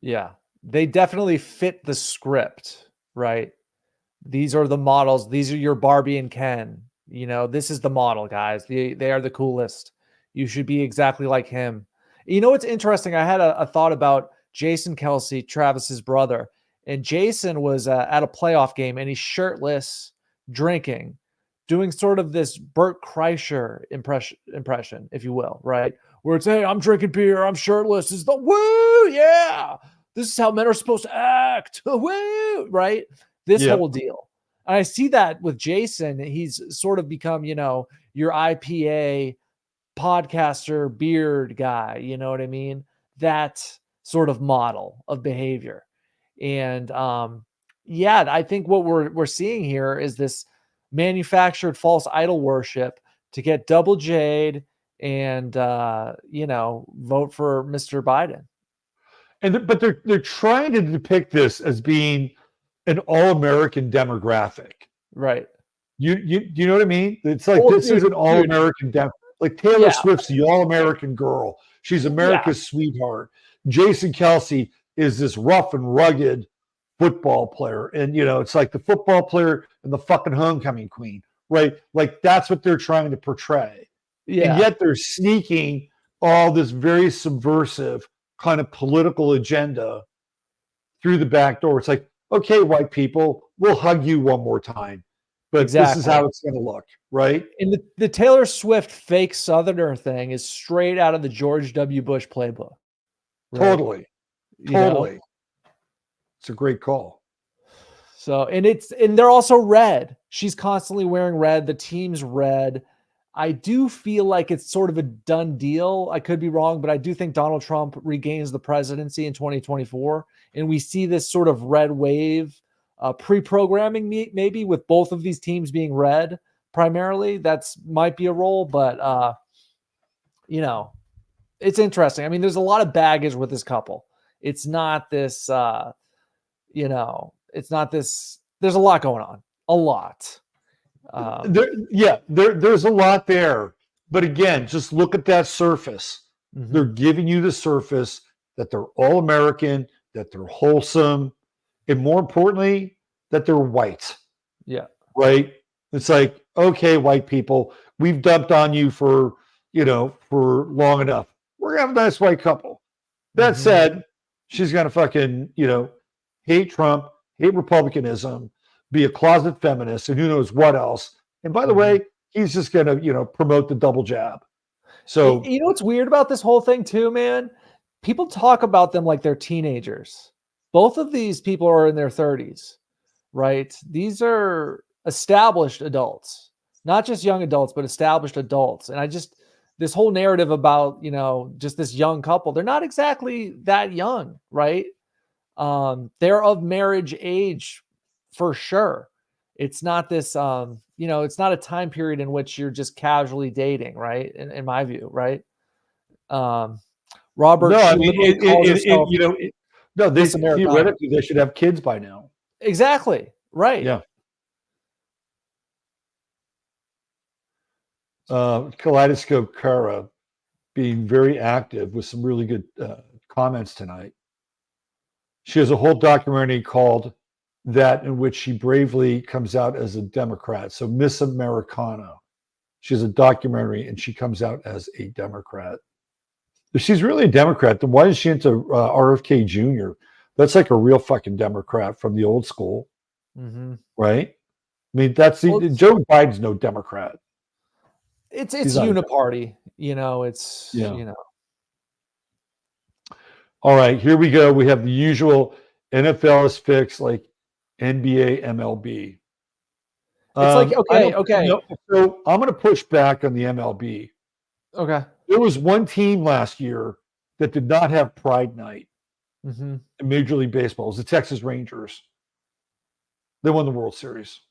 Yeah. They definitely fit the script, right? These are the models. These are your Barbie and Ken. This is the model, guys. They are the coolest. You should be exactly like him. What's interesting? I had a thought about Jason Kelsey, Travis's brother. And Jason was at a playoff game, and he's shirtless, drinking, doing sort of this Bert Kreischer impression, if you will, right? Where it's, hey, I'm drinking beer, I'm shirtless. It's the woo, yeah. This is how men are supposed to act, woo, right? This whole deal. And I see that with Jason. He's sort of become, your IPA podcaster beard guy. You know what I mean? That sort of model of behavior. And I think what we're seeing here is this manufactured false idol worship to get double J'd and vote for Mr. Biden. But they're trying to depict this as being an all-American demographic. Right. You know what I mean? It's like this is an all-American like Taylor Swift's the all-American girl. She's America's sweetheart. Jason Kelsey is this rough and rugged football player. And it's like the football player and the fucking homecoming queen, right? Like that's what they're trying to portray. Yeah. And yet they're sneaking all this very subversive kind of political agenda through the back door. It's like, okay, white people, we'll hug you one more time. But this is how it's going to look, right? And the Taylor Swift fake Southerner thing is straight out of the George W. Bush playbook. Right? Totally. It's a great call. So, and they're also red. She's constantly wearing red. The team's red. I do feel like it's sort of a done deal. I could be wrong, but I do think Donald Trump regains the presidency in 2024. And we see this sort of red wave pre-programming maybe with both of these teams being red primarily. That's might be a role, but it's interesting. I mean, there's a lot of baggage with this couple. It's not this, it's not this, there's a lot going on, a lot. There's a lot there, but again, just look at that surface. Mm-hmm. They're giving you the surface that they're all American, that they're wholesome, and more importantly, that they're white. Yeah. Right. It's like, okay, white people, we've dumped on you for long enough. We're gonna have a nice white couple. That said, she's gonna fucking, hate Trump, hate Republicanism, be a closet feminist, and who knows what else. And by the way, he's just gonna, promote the double jab. So you know what's weird about this whole thing too, man? People talk about them like they're teenagers. Both of these people are in their 30s, right? These are established adults, not just young adults, but established adults. And this whole narrative about, just this young couple, they're not exactly that young, right? They're of marriage age for sure. It's not this, it's not a time period in which you're just casually dating, right? In my view, right? Robert, no, I mean, theoretically they should have kids by now. Exactly. Right. Yeah. Kaleidoscope Kara being very active with some really good comments tonight. She has a whole documentary called That, in which she bravely comes out as a Democrat. So Miss Americana. She has a documentary and she comes out as a Democrat. If she's really a Democrat, then why is she into RFK Jr.? That's like a real fucking Democrat from the old school. Mm-hmm. Right? I mean, Joe Biden's no Democrat. It's uniparty, All right, here we go. We have the usual NFL is fixed, like NBA, MLB. It's okay. So I'm going to push back on the MLB. Okay. There was one team last year that did not have Pride Night in Major League Baseball. It was the Texas Rangers. They won the World Series.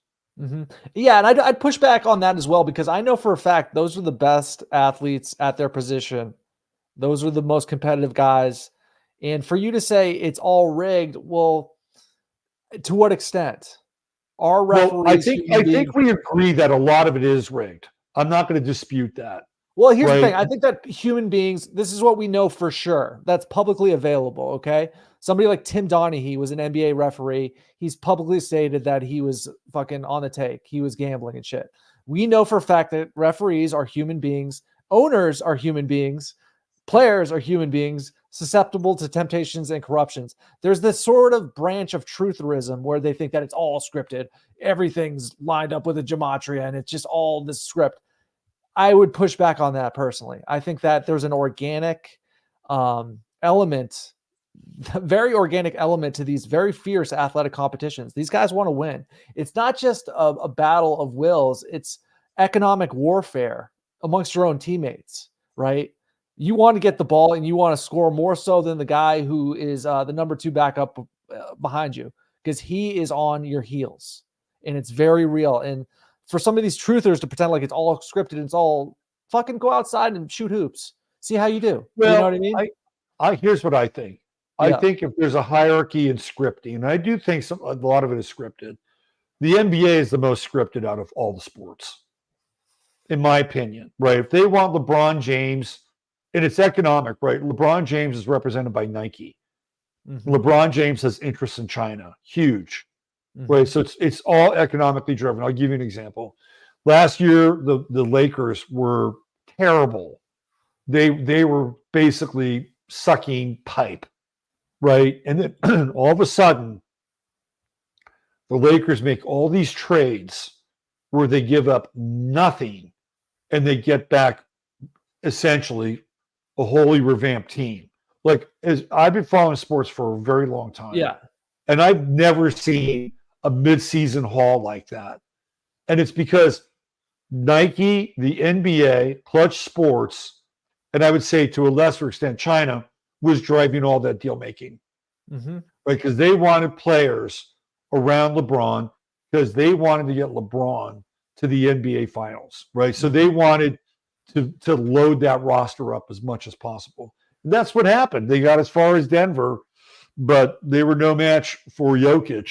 Mm-hmm. Yeah, and I'd push back on that as well, because I know for a fact those are the best athletes at their position. Those are the most competitive guys. And for you to say it's all rigged, well, to what extent? Our referees, I think we agree that a lot of it is rigged. I'm not going to dispute that. Well, here's the thing. I think that human beings, this is what we know for sure. That's publicly available, okay? Somebody like Tim Donaghy was an NBA referee. He's publicly stated that he was fucking on the take. He was gambling and shit. We know for a fact that referees are human beings. Owners are human beings. Players are human beings susceptible to temptations and corruptions. There's this sort of branch of trutherism where they think that it's all scripted. Everything's lined up with a gematria and it's just all this script. I would push back on that personally. I think that there's an organic element, very organic element to these very fierce athletic competitions. These guys want to win. It's not just a battle of wills. It's economic warfare amongst your own teammates, right? You want to get the ball and you want to score more so than the guy who is the number 2 backup behind you, because he is on your heels and it's very real. And for some of these truthers to pretend like it's all scripted, it's all Fucking go outside and shoot hoops. See how you do. Well, you know what I mean? I here's what I think. I Yeah. think if there's a hierarchy in scripting, and I do think a lot of it is scripted, the NBA is the most scripted out of all the sports, in my opinion, right? If they want LeBron James, and it's economic, right? LeBron James is represented by Nike. LeBron James has interests in China, huge, right? So it's all economically driven. I'll give you an example. Last year, the Lakers were terrible. They were basically sucking pipe, right? And then all of a sudden, the Lakers make all these trades where they give up nothing and they get back essentially a wholly revamped team. Like, as I've been following sports for a very long time. Yeah. And I've never seen a midseason haul like that. And it's because Nike, the NBA, Clutch Sports, and I would say to a lesser extent China, was driving all that deal making. Right? Because they wanted players around LeBron because they wanted to get LeBron to the NBA finals, right? So they wanted to load that roster up as much as possible. And that's what happened. They got as far as Denver, but they were no match for Jokic.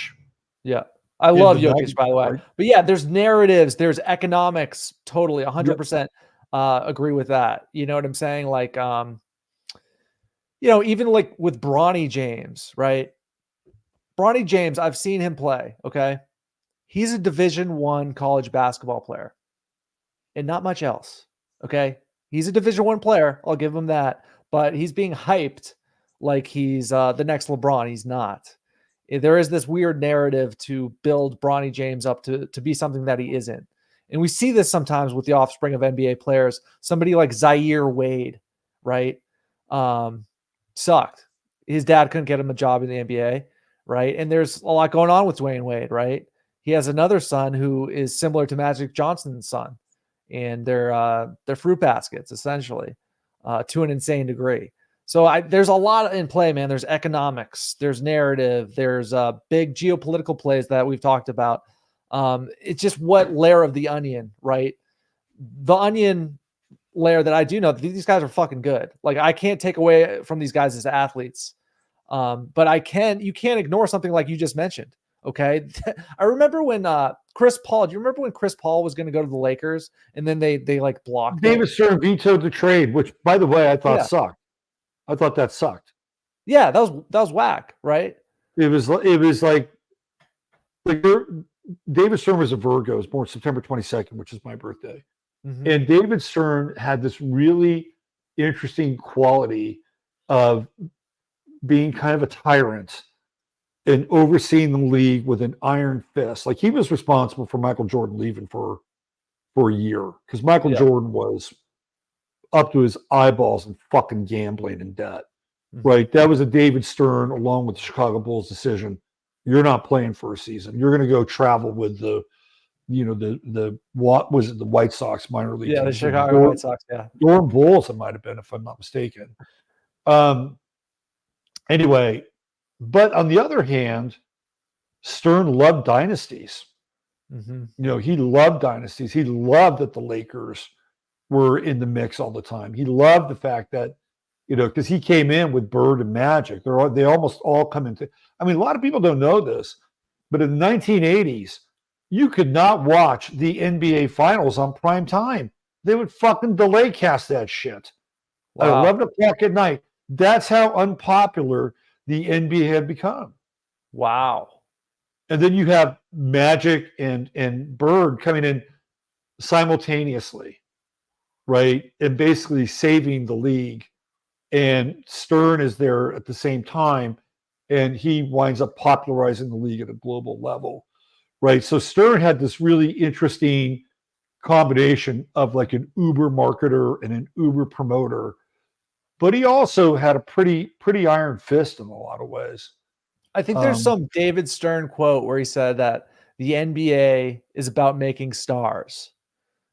Yeah. I love Jokic, by the way. But yeah, there's narratives, there's economics, totally 100% agree with that. You know what I'm saying? Like, even like with Bronny James, right? Bronny James, I've seen him play, okay? He's a Division I college basketball player and not much else, okay? He's a Division I player. I'll give him that. But he's being hyped like he's the next LeBron. He's not. There is this weird narrative to build Bronny James up to be something that he isn't. And we see this sometimes with the offspring of NBA players. Somebody like Zaire Wade, right? Sucked. His dad couldn't get him a job in the NBA, right? And there's a lot going on with Dwayne Wade, right? He has another son who is similar to Magic Johnson's son. And they're fruit baskets, essentially, to an insane degree. So there's a lot in play, man. There's economics, there's narrative, there's big geopolitical plays that we've talked about. It's just what layer of the onion, right? The onion layer that I do know, these guys are fucking good. Like, I can't take away from these guys as athletes. But you can't ignore something like you just mentioned. Okay. I remember when Chris Paul, do you remember when Chris Paul was going to go to the Lakers and then they like blocked David Stern vetoed the trade, which, by the way, I thought sucked. I thought that sucked. Yeah, that was whack, right? It was like David Stern was a Virgo, was born September 22nd, which is my birthday. And David Stern had this really interesting quality of being kind of a tyrant and overseeing the league with an iron fist. Like, he was responsible for Michael Jordan leaving for a year because Michael Jordan was up to his eyeballs in fucking gambling and debt, right? That was a David Stern, along with the Chicago Bulls, decision. You're not playing for a season. You're going to go travel with the what was it, the White Sox minor league team. The Chicago White Sox, Durham Bulls, it might have been, if I'm not mistaken. Anyway, but on the other hand, Stern loved dynasties. He loved dynasties. He loved that the Lakers were in the mix all the time. He loved the fact that, because he came in with Bird and Magic. They almost all come into. I mean, a lot of people don't know this, but in the 1980s, you could not watch the NBA Finals on prime time. They would fucking delay cast that shit at 11 o'clock at night. That's how unpopular the NBA had become. Wow. And then you have Magic and Bird coming in simultaneously, right? And basically saving the league. And Stern is there at the same time, and he winds up popularizing the league at a global level, right? So Stern had this really interesting combination of like an uber marketer and an uber promoter, but he also had a pretty iron fist in a lot of ways. I think there's some David Stern quote where he said that the NBA is about making stars,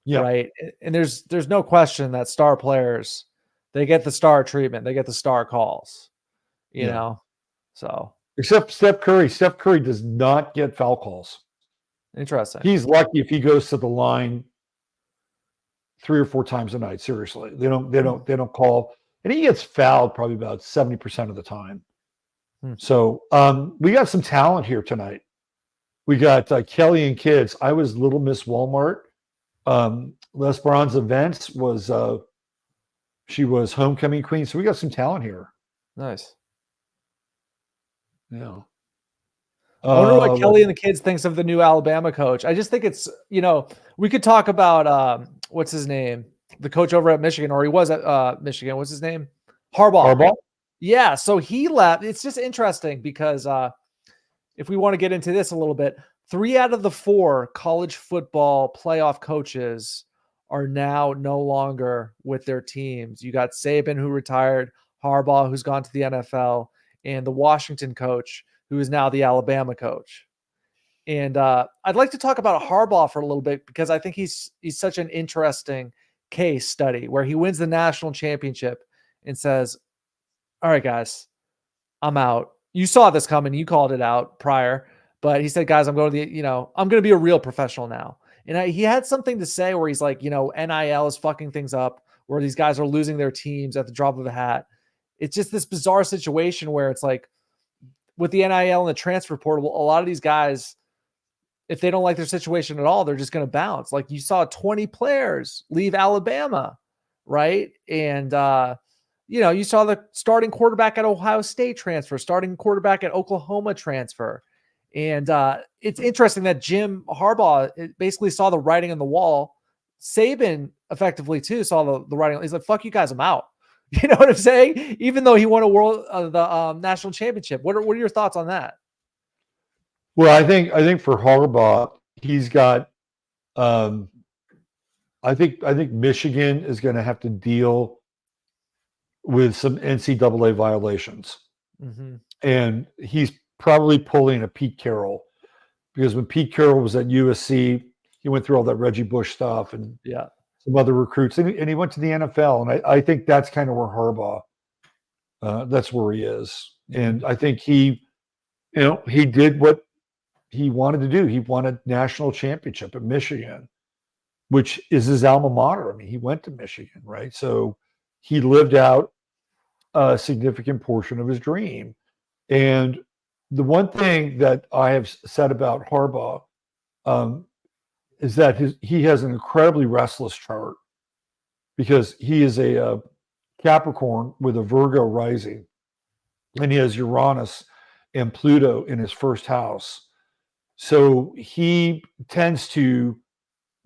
right? And there's no question that star players, they get the star treatment, they get the star calls, you know. So except Steph Curry. Steph Curry does not get foul calls. Interesting. He's lucky if he goes to the line 3 or 4 times a night. Seriously, they don't call, and he gets fouled probably about 70% of the time. So we got some talent here tonight. We got Kelly and Kids. I was Little Miss Walmart. L'Esperanza Vance was she was homecoming queen. So we got some talent here. Nice. Yeah. I wonder what Kelly and the Kids thinks of the new Alabama coach. I just think it's, we could talk about what's his name, the coach over at Michigan, or he was at Michigan. What's his name? Harbaugh. Yeah. So he left. It's just interesting because if we want to get into this a little bit, 3 out of the 4 college football playoff coaches are now no longer with their teams. You got Saban, who retired, Harbaugh, who's gone to the NFL, and the Washington coach, who is now the Alabama coach. And I'd like to talk about Harbaugh for a little bit because I think he's such an interesting case study where he wins the national championship and says, all right, guys, I'm out. You saw this coming. You called it out prior, but he said, guys, I'm going to be a real professional now. And he had something to say where he's like, NIL is fucking things up, where these guys are losing their teams at the drop of a hat. It's just this bizarre situation where it's like with the NIL and the transfer portal, a lot of these guys, if they don't like their situation at all, they're just going to bounce. Like you saw 20 players leave Alabama, right? And, you saw the starting quarterback at Ohio State transfer, starting quarterback at Oklahoma transfer. And it's interesting that Jim Harbaugh basically saw the writing on the wall. Saban effectively too saw the writing. He's like, fuck you guys, I'm out. You know what I'm saying? Even though he won the national championship. What are your thoughts on that? Well, I think for Harbaugh, he's got. I think Michigan is going to have to deal with some NCAA violations, and he's probably pulling a Pete Carroll, because when Pete Carroll was at USC, he went through all that Reggie Bush stuff and some other recruits, and he went to the NFL, and I think that's kind of where Harbaugh, that's where he is, and I think he did what he wanted to do. He won a national championship at Michigan, which is his alma mater. I mean, he went to Michigan, right? So he lived out a significant portion of his dream. And the one thing that I have said about Harbaugh is that he has an incredibly restless chart, because he is a Capricorn with a Virgo rising, and he has Uranus and Pluto in his first house. So he tends to,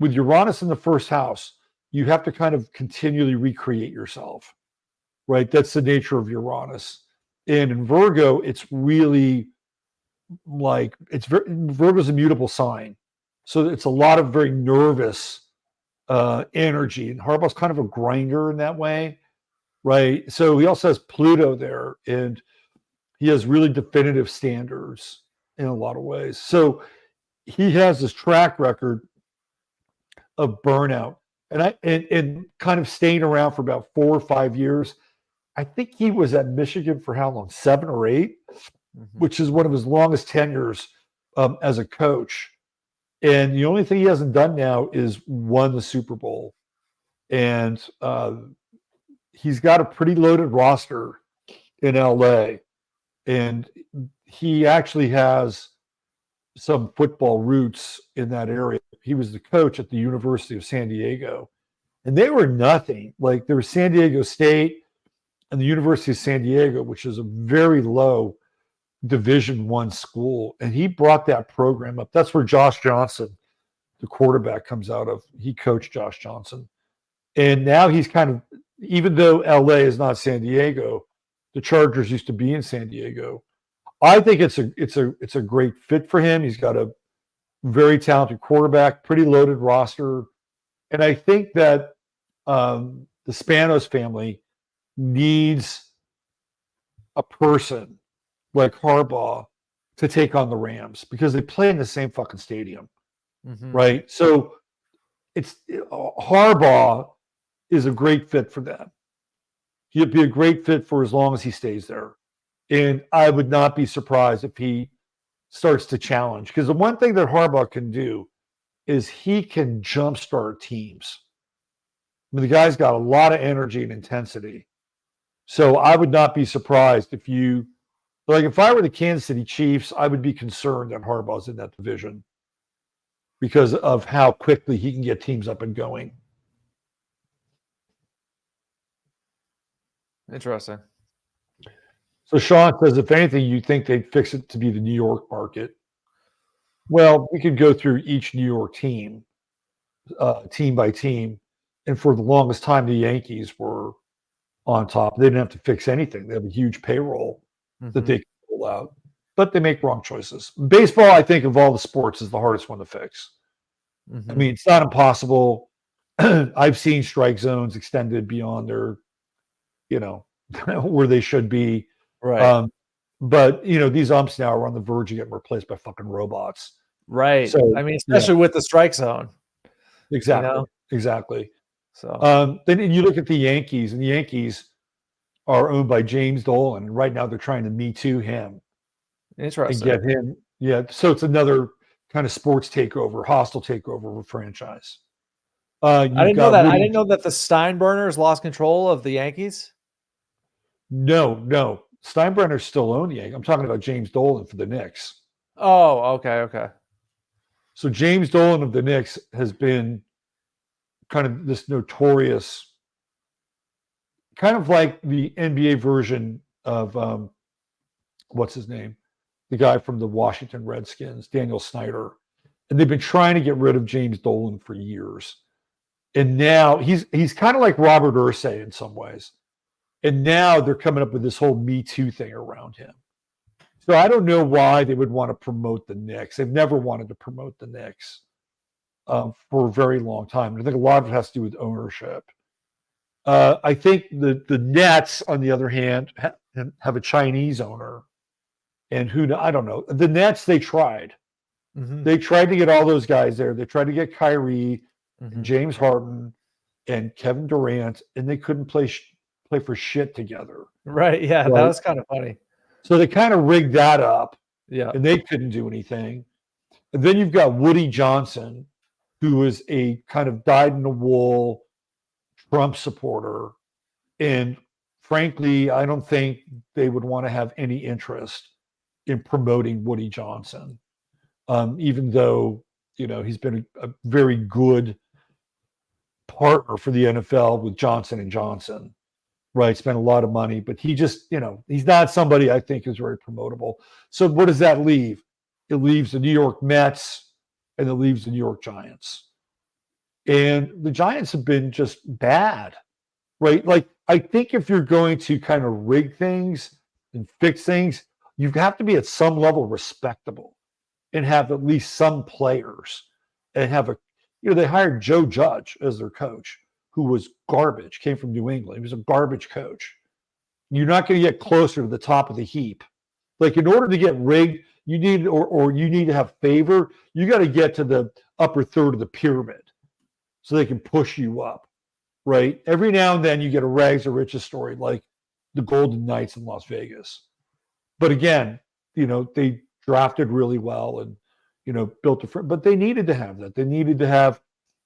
with Uranus in the first house, you have to kind of continually recreate yourself, right? That's the nature of Uranus. And in Virgo, it's really like, Virgo's a mutable sign. So it's a lot of very nervous energy. And Harbaugh's kind of a grinder in that way, right? So he also has Pluto there, and he has really definitive standards in a lot of ways. So he has this track record of burnout, and kind of staying around for about 4 or 5 years. I think he was at Michigan for how long? 7 or 8, which is one of his longest tenures as a coach. And the only thing he hasn't done now is won the Super Bowl. And he's got a pretty loaded roster in LA. And he actually has some football roots in that area. He was the coach at the University of San Diego, and they were nothing. Like, there was San Diego State and the University of San Diego, which is a very low Division I school, and he brought that program up. That's where Josh Johnson, the quarterback, comes out of. He coached Josh Johnson, and now he's kind of, even though LA is not San Diego, the Chargers used to be in San Diego. I think it's a great fit for him. He's got a very talented quarterback, pretty loaded roster, and I think that the Spanos family needs a person like Harbaugh to take on the Rams, because they play in the same fucking stadium, right? So Harbaugh is a great fit for them. He'd be a great fit for as long as he stays there. And I would not be surprised if he starts to challenge, because the one thing that Harbaugh can do is he can jumpstart teams. mean, the guy's got a lot of energy and intensity. So I would not be surprised if if I were the Kansas City Chiefs, I would be concerned that Harbaugh's in that division because of how quickly he can get teams up and going. Interesting. So Sean says, if anything, you think they'd fix it to be the New York market. Well, we could go through each New York team, team by team. And for the longest time, the Yankees were on top. They didn't have to fix anything. They have a huge payroll that they can pull out, but they make wrong choices. Baseball, I think, of all the sports, is the hardest one to fix. I mean, it's not impossible. I've seen strike zones extended beyond their, where they should be. Right. But these umps now are on the verge of getting replaced by fucking robots. Right. So, I mean, especially with the strike zone. Exactly. Exactly. So then you look at the Yankees, and the Yankees are owned by James Dolan. Right now, they're trying to Me Too him interesting. and get him. Yeah. So it's another kind of sports takeover, hostile takeover of a franchise. I didn't know that. I didn't know that the Steinbrenners lost control of the Yankees. No. Steinbrenner still owned the Yankees. I'm talking about James Dolan for the Knicks. Oh, okay. So James Dolan of the Knicks has been kind of this notorious, kind of like the NBA version of what's his name? The guy from the Washington Redskins, Daniel Snyder. And they've been trying to get rid of James Dolan for years. And now he's kind of like Robert Ursay in some ways. And now they're coming up with this whole Me Too thing around him. So I don't know why they would want to promote the Knicks. They've never wanted to promote the Knicks for a very long time. And I think a lot of it has to do with ownership. I think the Nets, on the other hand, have a Chinese owner. And I don't know. The Nets, they tried. They tried to get all those guys there. They tried to get Kyrie, and James Harden, and Kevin Durant, and they couldn't play for shit together. Right. Yeah, right? That was kind of funny. So they kind of rigged that up. Yeah. And they couldn't do anything. And then you've got Woody Johnson, who is a kind of dyed-in-the-wool Trump supporter. And frankly, I don't think they would want to have any interest in promoting Woody Johnson, even though, he's been a very good partner for the NFL with Johnson & Johnson, right? Spent a lot of money, but he just, he's not somebody I think is very promotable. So what does that leave? It leaves the New York Mets and it leaves the New York Giants. And the Giants have been just bad, right? Like, I think if you're going to kind of rig things and fix things, you have to be at some level respectable and have at least some players and have they hired Joe Judge as their coach, who was garbage, came from New England. He was a garbage coach. You're not going to get closer to the top of the heap. Like, in order to get rigged, you need, or you need to have favor, you got to get to the upper third of the pyramid so they can push you up, right? Every now and then you get a rags to riches story like the Golden Knights in Las Vegas. But again, they drafted really well and, built but they needed to have that. They needed to have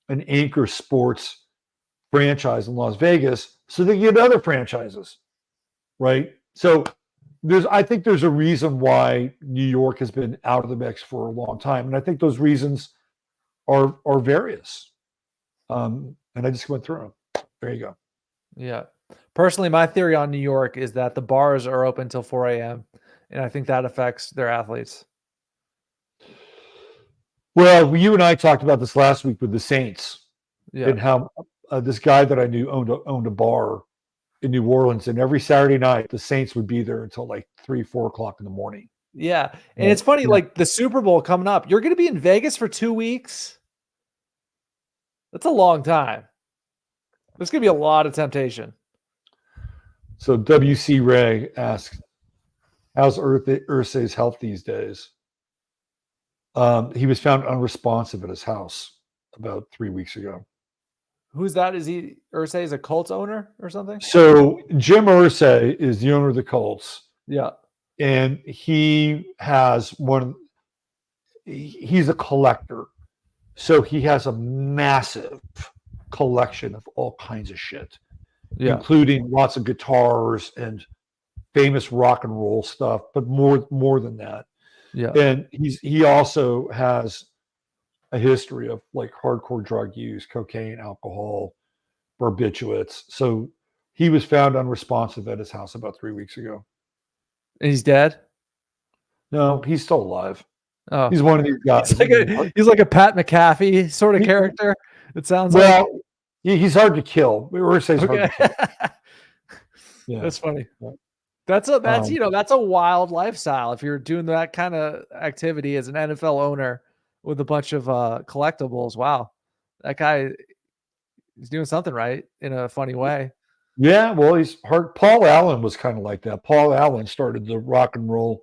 an anchor sports franchise in Las Vegas so they get other franchises, right? So I think there's a reason why New York has been out of the mix for a long time. And I think those reasons are various. And I just went through them. There you go. Yeah. Personally, my theory on New York is that the bars are open until 4 a.m. And I think that affects their athletes. Well, you and I talked about this last week with the Saints and Yeah. how this guy that I knew owned a bar in New Orleans, and every Saturday night the Saints would be there until like 3-4 o'clock in the morning. Yeah. And it's funny, like the Super Bowl coming up, you're going to be in Vegas for 2 weeks. That's a long time. There's going to be a lot of temptation. So W.C. Ray asks, how's Ursay's health these days? He was found unresponsive at his house about 3 weeks ago. Who's that? Is he Ursay is a Colts owner or something? So Jim Ursay is the owner of the Colts. Yeah. And he has he's a collector. So he has a massive collection of all kinds of shit, Yeah. including lots of guitars and famous rock and roll stuff, but more than that. Yeah. And he also has a history of like hardcore drug use, cocaine, alcohol, barbiturates. So he was found unresponsive at his house about 3 weeks ago. And he's dead? No, he's still alive. Oh. He's one of these guys. He's like a Pat McAfee sort of character. It sounds like. Well, he's hard to kill. Or say he's hard to kill. Yeah. That's funny. Yeah. That's a wild lifestyle. If you're doing that kind of activity as an NFL owner with a bunch of collectibles, wow, that guy is doing something right in a funny way. Yeah, well, he's hard. Paul Allen was kind of like that. Paul Allen started the Rock and Roll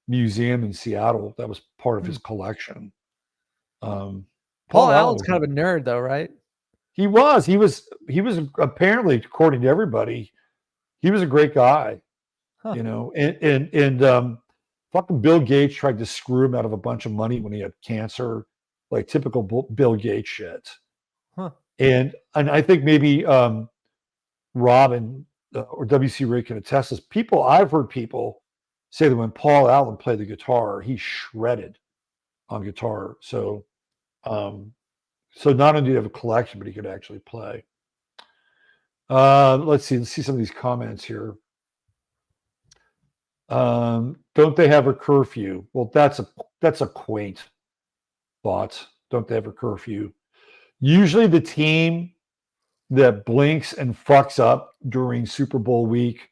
Museum in Seattle. That was part of his collection. Paul Allen's kind of a nerd, though, right? He was apparently, according to everybody, he was a great guy. Huh. And fucking Bill Gates tried to screw him out of a bunch of money when he had cancer, like typical Bill Gates shit. Huh. And I think maybe Robin or WC Ray can attest this. I've heard people say that when Paul Allen played the guitar, he shredded on guitar. So not only did he have a collection, but he could actually play. Let's see some of these comments here. Don't they have a curfew? Well, that's a quaint thought. Don't they have a curfew? Usually the team that blinks and fucks up during Super Bowl week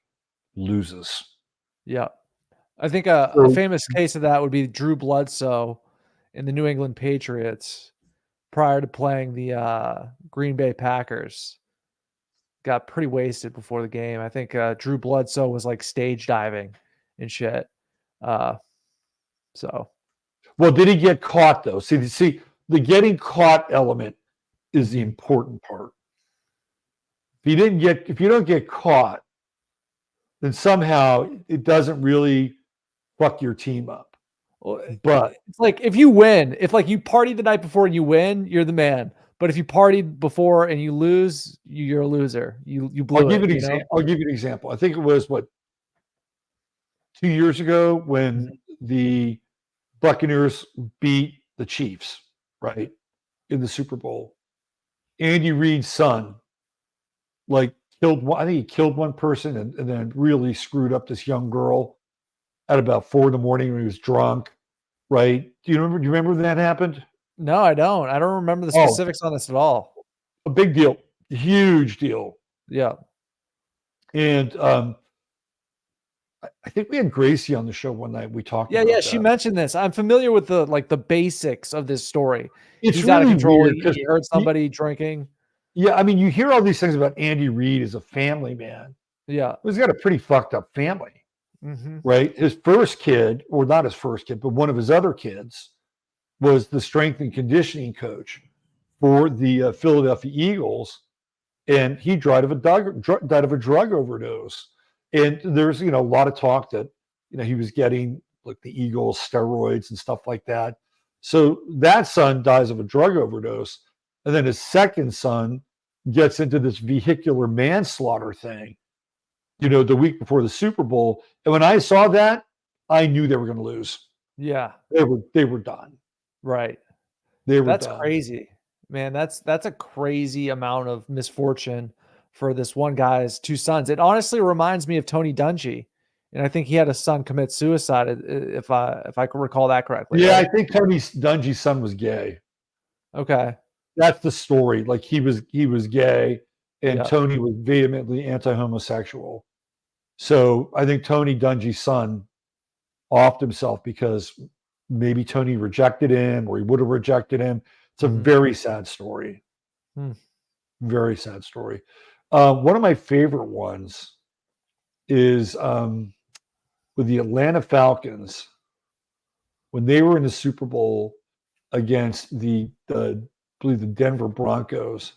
loses. Yeah. I think a famous case of that would be Drew Bledsoe in the New England Patriots prior to playing the Green Bay Packers. Got pretty wasted before the game. I think Drew Bledsoe was like stage diving and shit. Well, did he get caught though? See, the getting caught element is the important part. If you don't get caught, then somehow it doesn't really fuck your team up. But it's like if you win, if like you partied the night before and you win, you're the man. But if you partied before and you lose, you're a loser. You blew I'll give it. I'll give you an example. I think it was 2 years ago when the Buccaneers beat the Chiefs, right, in the Super Bowl. Andy Reid's son, I think he killed one person and then really screwed up this young girl at about 4 a.m. when he was drunk, right? Do you remember when that happened? No, I don't. I don't remember the specifics on this at all. A big deal. Huge deal. Yeah. And I think we had Gracie on the show one night. We talked about that. She mentioned this. I'm familiar with the basics of this story. He's really out of control. He heard somebody drinking. Yeah, I mean, you hear all these things about Andy Reid as a family man. Yeah. He's got a pretty fucked up family, right? His first kid, or not his first kid, but one of his other kids was the strength and conditioning coach for the Philadelphia Eagles. And he died of a drug overdose. And there's, a lot of talk that, he was getting like the Eagles steroids and stuff like that. So that son dies of a drug overdose. And then his second son gets into this vehicular manslaughter thing, the week before the Super Bowl. And when I saw that, I knew they were going to lose. Yeah. They were done. Right. That's crazy, man. That's a crazy amount of misfortune for this one guy's two sons. It honestly reminds me of Tony Dungy. And I think he had a son commit suicide, if I can recall that correctly. Yeah, right? I think Tony Dungy's son was gay. Okay. That's the story. Like he was gay, and Yeah. Tony was vehemently anti-homosexual. So I think Tony Dungy's son offed himself because maybe Tony rejected him, or he would have rejected him. It's a very sad story. Very sad story. One of my favorite ones is with the Atlanta Falcons when they were in the Super Bowl against the Denver Broncos,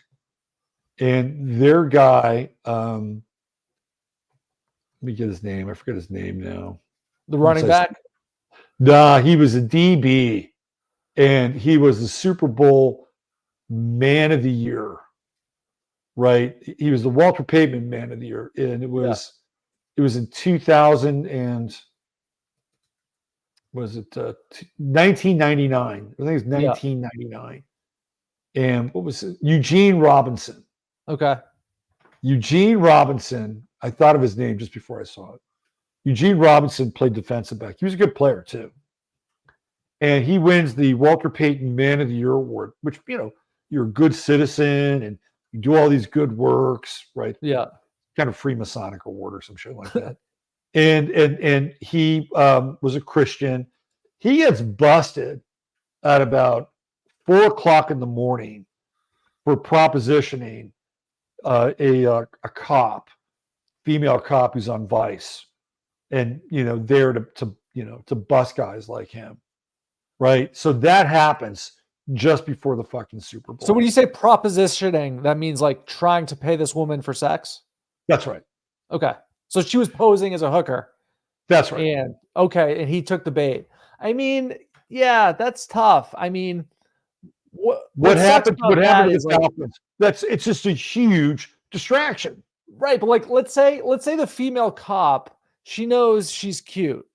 and their guy, let me get his name. I forget his name now. The running back? Nah, he was a DB, and he was the Super Bowl Man of the Year. right? He was the Walter Payton Man of the Year, and it was in 2000 and was it 1999? I think it's Yeah. 1999. And what was it? Eugene Robinson. Okay. Eugene Robinson. I thought of his name just before I saw it. Eugene Robinson played defensive back. He was a good player too. And he wins the Walter Payton Man of the Year award, which, you're a good citizen and you do all these good works, right? Yeah. Kind of Freemasonic award or some shit like that. and he was a Christian. He gets busted at about 4:00 in the morning for propositioning a cop, female cop who's on Vice, and there to bust guys like him, right? So that happens just before the fucking Super Bowl. So when you say propositioning, that means like trying to pay this woman for sex? That's right. Okay. So she was posing as a hooker. That's right. And he took the bait. I mean, yeah, that's tough. I mean, what happened to the like, Falcons? It's just a huge distraction. Right, but like let's say the female cop, she knows she's cute,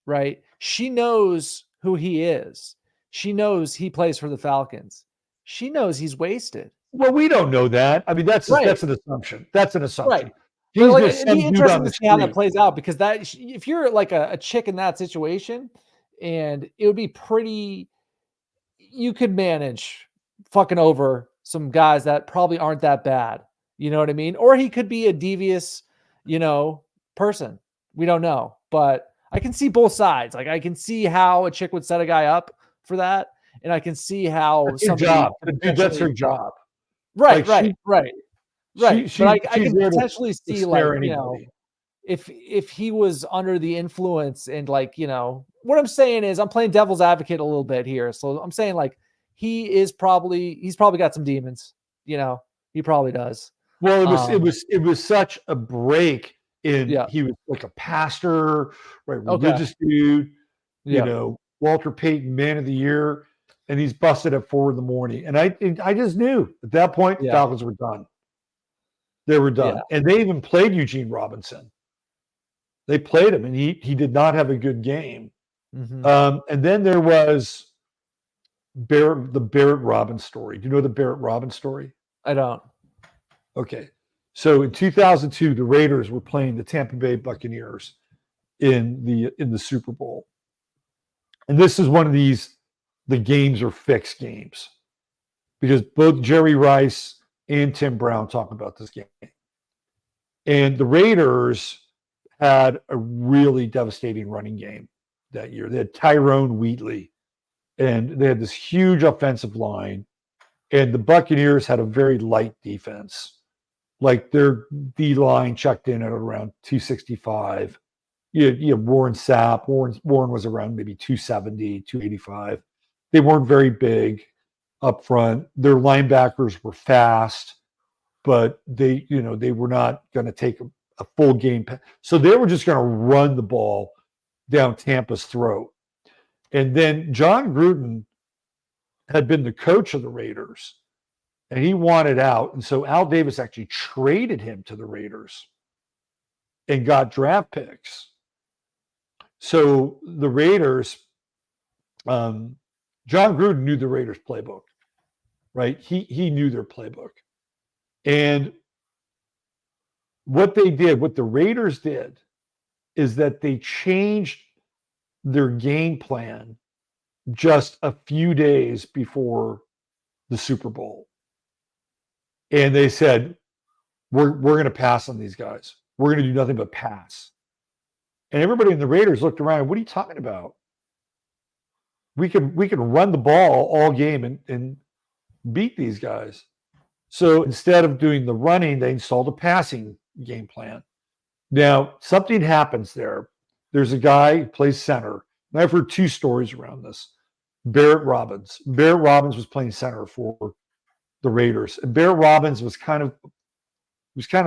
right? She knows who he is. She knows he plays for the Falcons. She knows he's wasted. Well, we don't know that. I mean, that's an assumption. That's an assumption. Right. But like, it'd be interesting to see how that plays out, because if you're like a chick in that situation, and it would be pretty, you could manage fucking over some guys that probably aren't that bad. You know what I mean? Or he could be a devious, person. We don't know. But I can see both sides. Like, I can see how a chick would set a guy up for that. And I can see how that's her job. Right, like right. But I can potentially see, like, if he was under the influence and, like, what I'm saying is, I'm playing devil's advocate a little bit here. So I'm saying, like, he's probably got some demons, he probably does. Well, it was such a break in, he was like a pastor, right? Religious dude, Walter Payton Man of the Year, and he's busted at 4 a.m. And I just knew at that point, the Falcons were done. They were done. And they even played Eugene Robinson. They played him, and he did not have a good game. Mm-hmm. And then there was the Barrett Robbins story. Do you know the Barrett Robbins story? I don't. Okay. So in 2002, the Raiders were playing the Tampa Bay Buccaneers in the Super Bowl. And this is one of the games are fixed games, because both Jerry Rice and Tim Brown talk about this game. And the Raiders had a really devastating running game that year. They had Tyrone Wheatley, and they had this huge offensive line, and the Buccaneers had a very light defense. Like, their D line checked in at around 265. You have Warren Sapp. Warren was around maybe 270, 285. They weren't very big up front. Their linebackers were fast, but they were not going to take a full game. So they were just going to run the ball down Tampa's throat. And then John Gruden had been the coach of the Raiders, and he wanted out. And so Al Davis actually traded him to the Raiders and got draft picks. So the Raiders, John Gruden knew the Raiders playbook, right? He knew their playbook. And what the Raiders did, is that they changed their game plan just a few days before the Super Bowl. And they said, we're going to pass on these guys. We're going to do nothing but pass. And everybody in the Raiders looked around. What are you talking about? We can run the ball all game and beat these guys. So instead of doing the running, they installed a passing game plan. Now, something happens there. There's a guy who plays center. And I've heard two stories around this. Barrett Robbins. Barrett Robbins was playing center for the Raiders. And Barrett Robbins was kind of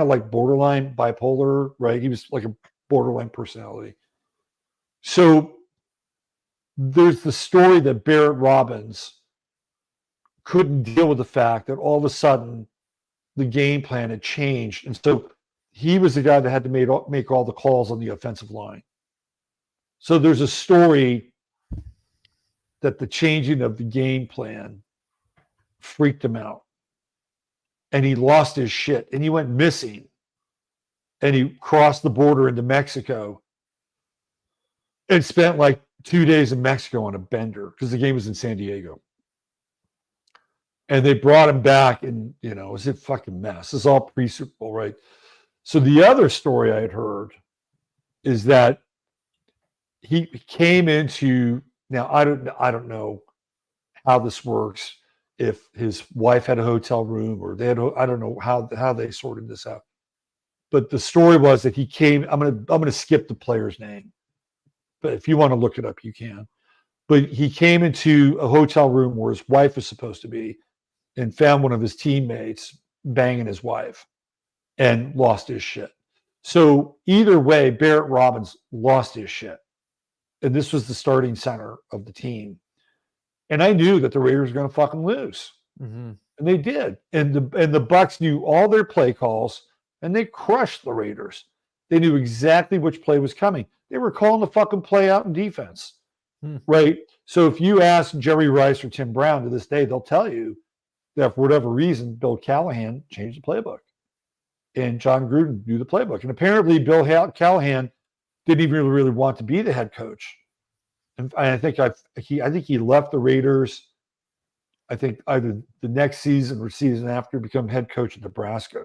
like borderline bipolar, right? He was like a borderline personality. So there's the story that Barrett Robbins couldn't deal with the fact that all of a sudden the game plan had changed. And so he was the guy that had to make all the calls on the offensive line. So there's a story that the changing of the game plan freaked him out. And he lost his shit and he went missing. And he crossed the border into Mexico and spent like 2 days in Mexico on a bender because the game was in San Diego. And they brought him back and, it was a fucking mess. It's all pre-Super Bowl, right? So the other story I had heard is that he came into, now I don't know how this works, if his wife had a hotel room or they had, I don't know how they sorted this out. But the story was that he came, I'm gonna skip the player's name, but if you want to look it up, you can. But he came into a hotel room where his wife was supposed to be and found one of his teammates banging his wife and lost his shit. So either way, Barrett Robbins lost his shit. And this was the starting center of the team. And I knew that the Raiders were going to fucking lose. Mm-hmm. And they did. And the Bucs knew all their play calls and they crushed the Raiders. They knew exactly which play was coming. They were calling the fucking play out in defense. Right? So if you ask Jerry Rice or Tim Brown to this day, they'll tell you that for whatever reason, Bill Callahan changed the playbook. And John Gruden knew the playbook. And apparently Bill Callahan didn't even really want to be the head coach. And I think he left the Raiders, I think either the next season or season after, become head coach at Nebraska.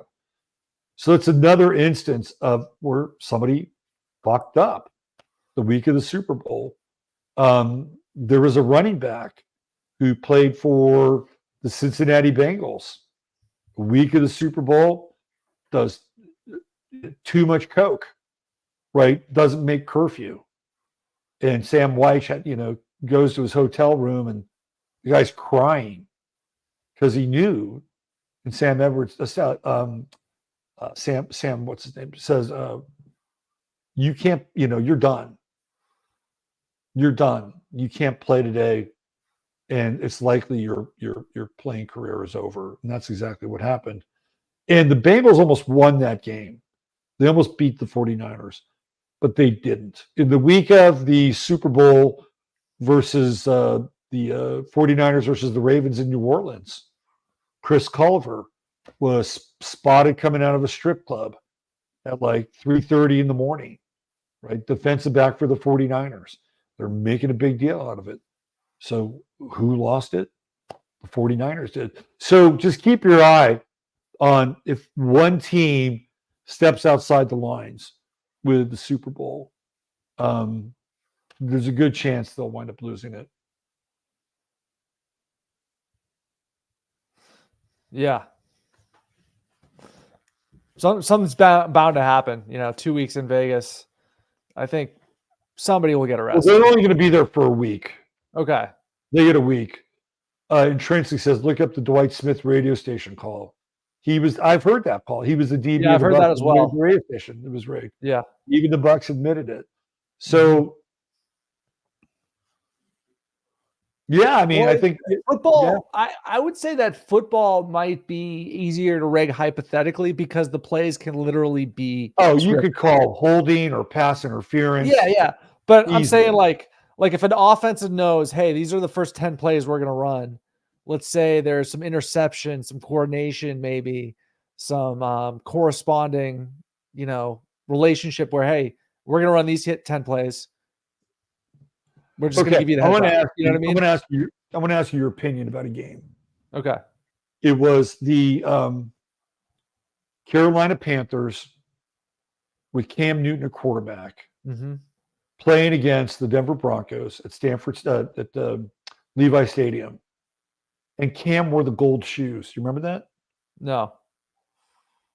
So it's another instance of where somebody fucked up the week of the Super Bowl. There was a running back who played for the Cincinnati Bengals. The week of the Super Bowl, does too much coke, right? Doesn't make curfew. And Sam Wyche goes to his hotel room and the guy's crying because he knew. And Sam Edwards, Sam, what's his name, says, you can't, you're done. You're done. You can't play today. And it's likely your playing career is over. And that's exactly what happened. And the Bengals almost won that game. They almost beat the 49ers, but they didn't. In the week of the Super Bowl versus the 49ers versus the Ravens in New Orleans, Chris Culver was spotted coming out of a strip club at like 3:30 in the morning, right? Defensive back for the 49ers. They're making a big deal out of it. So who lost it? The 49ers did. So just keep your eye on if one team steps outside the lines with the Super Bowl, there's a good chance they'll wind up losing it. Yeah. Something's bound to happen. 2 weeks in Vegas. I think somebody will get arrested. Well, they're only going to be there for a week. Okay. They get a week. Intrinsically says, look up the Dwight Smith radio station call. I've heard that call. He was the DB. Yeah, I've heard that as well. The radio station. It was rigged. Yeah. Even the Bucs admitted it. So, yeah, I mean, I think football, yeah. I would say that football might be easier to rig hypothetically because the plays can literally be. Oh, you could call holding or pass interference. Yeah. But easily. I'm saying like if an offensive knows, hey, these are the first 10 plays we're going to run. Let's say there's some interception, some coordination, maybe some corresponding, relationship where, hey, we're going to run these 10 plays. We're just going to give you the heads up. You know what I mean? I want to ask you your opinion about a game. Okay. It was the Carolina Panthers with Cam Newton, a quarterback, playing against the Denver Broncos at at Levi Stadium. And Cam wore the gold shoes. You remember that? No.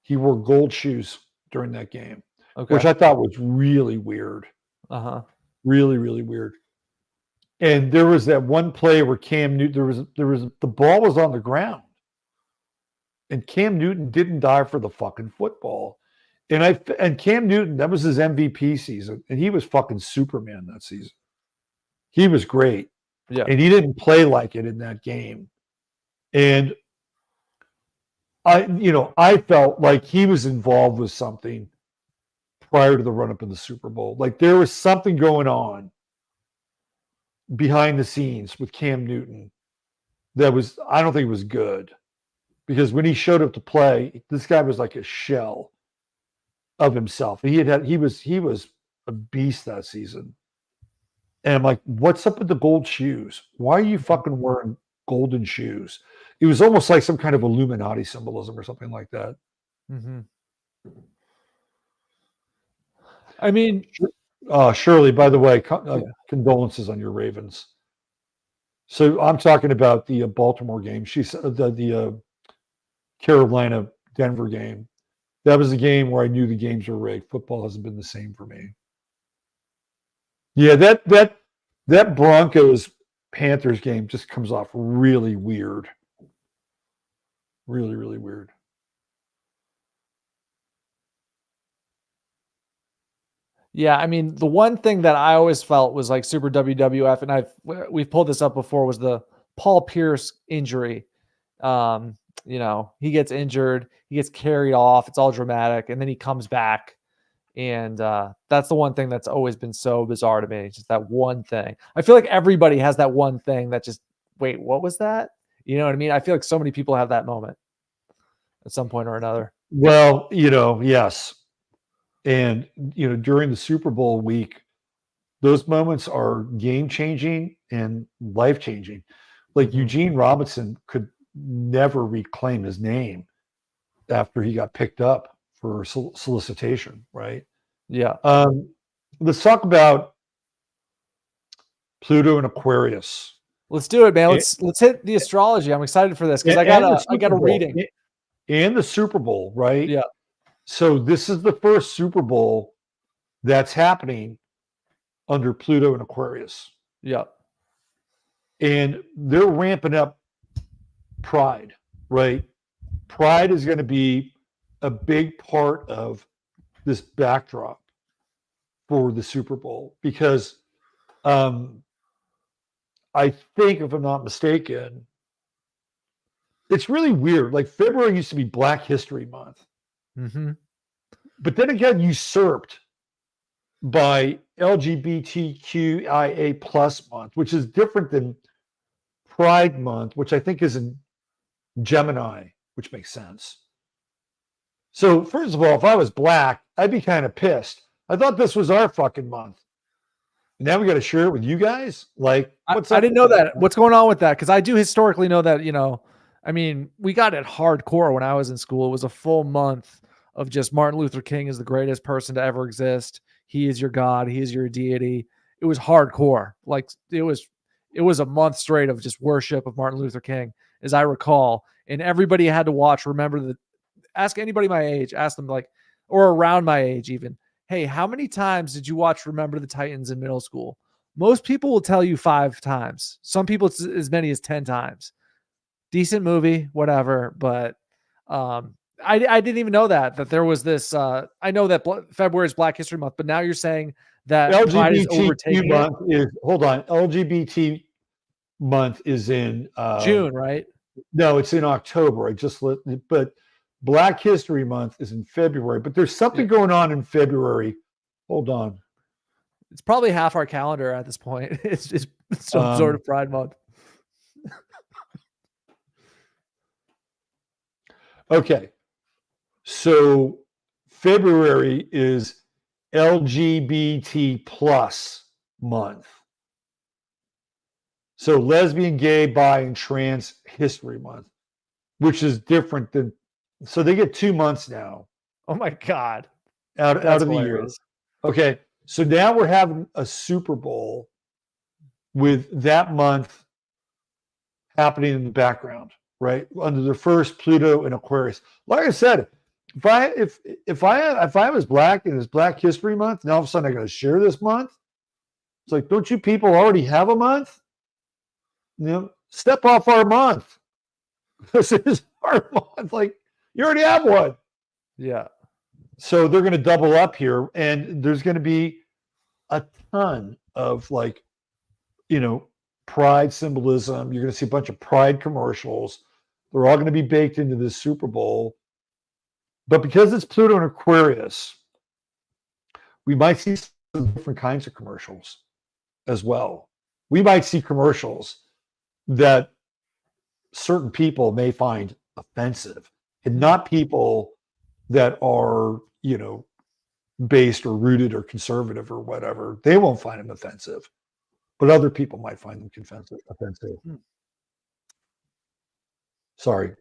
He wore gold shoes during that game, okay. Which I thought was really weird. Really, really weird. And there was that one play where Cam Newton, the ball was on the ground. And Cam Newton didn't dive for the fucking football. And Cam Newton, that was his MVP season. And he was fucking Superman that season. He was great. Yeah. And he didn't play like it in that game. And I felt like he was involved with something prior to the run-up in the Super Bowl. Like there was something going on behind the scenes with Cam Newton that was, I don't think it was good. Because when he showed up to play, this guy was like a shell of himself. He was a beast that season. And I'm like, what's up with the gold shoes? Why are you fucking wearing golden shoes? It was almost like some kind of Illuminati symbolism or something like that. Mm-hmm. I mean, Shirley, by the way, condolences on your Ravens. So I'm talking about the Baltimore game. She's the Carolina Denver game. That was a game where I knew the games were rigged. Football hasn't been the same for me. Yeah, that Broncos Panthers game just comes off really weird. Really, really weird. yeah, I mean, the one thing that I always felt was like super WWF, and we've pulled this up before, was the Paul Pierce injury. He gets injured, he gets carried off, it's all dramatic, and then he comes back. And that's the one thing that's always been so bizarre to me. Just that one thing. I feel like everybody has that one thing that just, wait, what was that? You know what I mean? I feel like so many people have that moment at some point or another. Well, yes. And, during the Super Bowl week, those moments are game-changing and life-changing. Like Eugene Robinson could never reclaim his name after he got picked up for solicitation, right? Yeah. Let's talk about Pluto and Aquarius. Let's do it, man. Let's hit the astrology. I'm excited for this because I got a reading. And the Super Bowl, right? Yeah. So this is the first Super Bowl that's happening under Pluto and Aquarius. Yeah. And they're ramping up Pride, right? Pride is going to be a big part of this backdrop for the Super Bowl because I think, if I'm not mistaken, it's really weird. Like February used to be Black History Month. Mm-hmm. But then again, usurped by LGBTQIA plus month, which is different than Pride Month, which I think is in Gemini, which makes sense. So first of all, if I was Black, I'd be kind of pissed. I thought this was our fucking month. Now we got to share it with you guys. Like, what's up? I didn't know that. What's going on with that? Because I do historically know that, I mean, we got it hardcore when I was in school. It was a full month of just Martin Luther King is the greatest person to ever exist. He is your God. He is your deity. It was hardcore. Like it was a month straight of just worship of Martin Luther King, as I recall. And everybody had to watch. Ask anybody my age, ask them or around my age even. Hey, how many times did you watch Remember the Titans in middle school? Most people will tell you 5 times. Some people it's as many as 10 times. Decent movie, whatever. But I didn't even know that there was this. I know that February is Black History Month, but now you're saying that Pride is overtaking month is, hold on, LGBT month is in June, right? No, it's in October. But Black History Month is in February, but there's something going on in February. Hold on. It's probably half our calendar at this point. It's just some sort of Pride Month. Okay. So February is LGBT plus month. So lesbian, gay, bi, and trans history month, which is different than, so they get 2 months now. Oh my God. Out of the year. Okay. So now we're having a Super Bowl with that month happening in the background, right? Under the first Pluto and Aquarius. Like I said, if I was Black and it's Black History Month, and all of a sudden I got to share this month, it's like, don't you people already have a month? Step off our month. This is our month. Like, you already have one. Yeah. So they're going to double up here, and there's going to be a ton of Pride symbolism. You're going to see a bunch of Pride commercials. They're all going to be baked into this Super Bowl. But because it's Pluto and Aquarius, we might see some different kinds of commercials as well. We might see commercials that certain people may find offensive, and not people that are, based or rooted or conservative or whatever. They won't find them offensive, but other people might find them offensive. Sorry.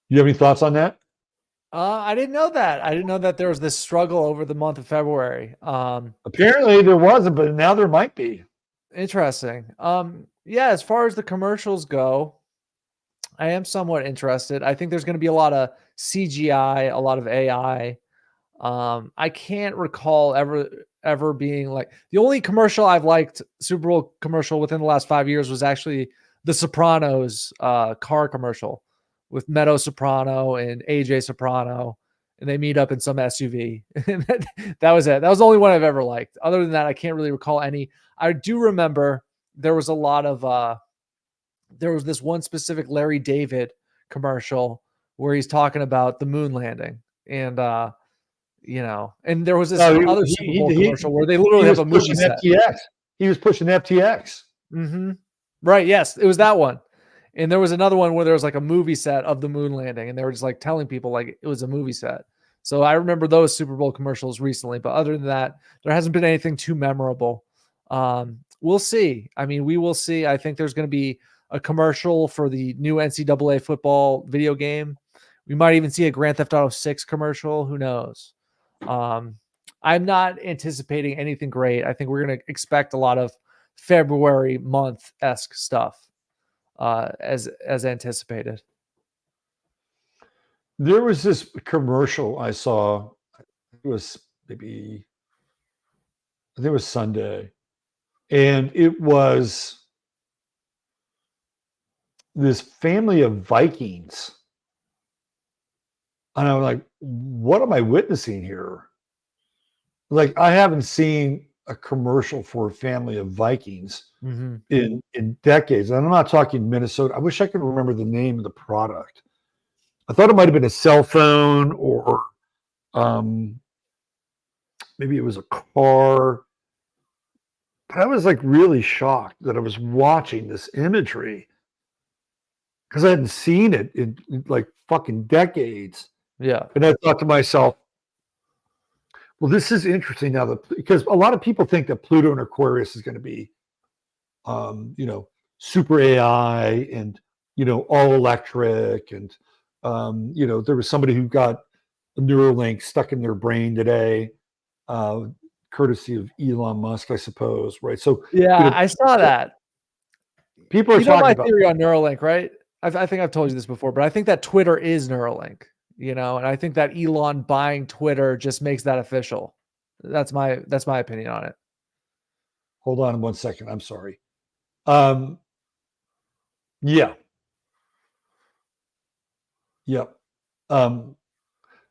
You have any thoughts on that? I didn't know that. I didn't know that there was this struggle over the month of February. Apparently there wasn't, but now there might be. Interesting. Yeah, as far as the commercials go, I am somewhat interested. I think there's going to be a lot of CGI, a lot of AI. I can't recall ever being like, the only commercial I've liked, Super Bowl commercial within the last 5 years, was actually the Sopranos car commercial with Meadow Soprano and AJ Soprano, and they meet up in some SUV. That was it. That was the only one I've ever liked. Other than that, I can't really recall any. I do remember there was a lot of there was this one specific Larry David commercial where he's talking about the moon landing, and and there was this other Super Bowl commercial where they literally have a movie set. FTX. He was pushing FTX. Mm-hmm. Right. Yes, it was that one. And there was another one where there was like a movie set of the moon landing, and they were just like telling people like it was a movie set. So I remember those Super Bowl commercials recently, but other than that, there hasn't been anything too memorable. We'll see. I mean, we will see. I think there's going to be a commercial for the new NCAA football video game. We might even see a Grand Theft Auto 6 commercial. Who knows? I'm not anticipating anything great. I think we're going to expect a lot of February month-esque stuff as anticipated. There was this commercial I saw. It was Sunday, and it was this family of Vikings. And I was like, what am I witnessing here? Like, I haven't seen a commercial for a family of Vikings in decades. And I'm not talking Minnesota. I wish I could remember the name of the product. I thought it might have been a cell phone, or maybe it was a car. But I was like really shocked that I was watching this imagery because I hadn't seen it in like fucking decades. Yeah. And I thought to myself, well, this is interesting now, because a lot of people think that Pluto and Aquarius is going to be, super AI and, all electric. And, there was somebody who got a Neuralink stuck in their brain today, courtesy of Elon Musk, I suppose. Right. So, yeah, I saw that. People are talking my about theory on Neuralink, right? I think I've told you this before, but I think that Twitter is Neuralink. And I think that Elon buying Twitter just makes that official. That's my opinion on it. Hold on 1 second. I'm sorry. Yeah.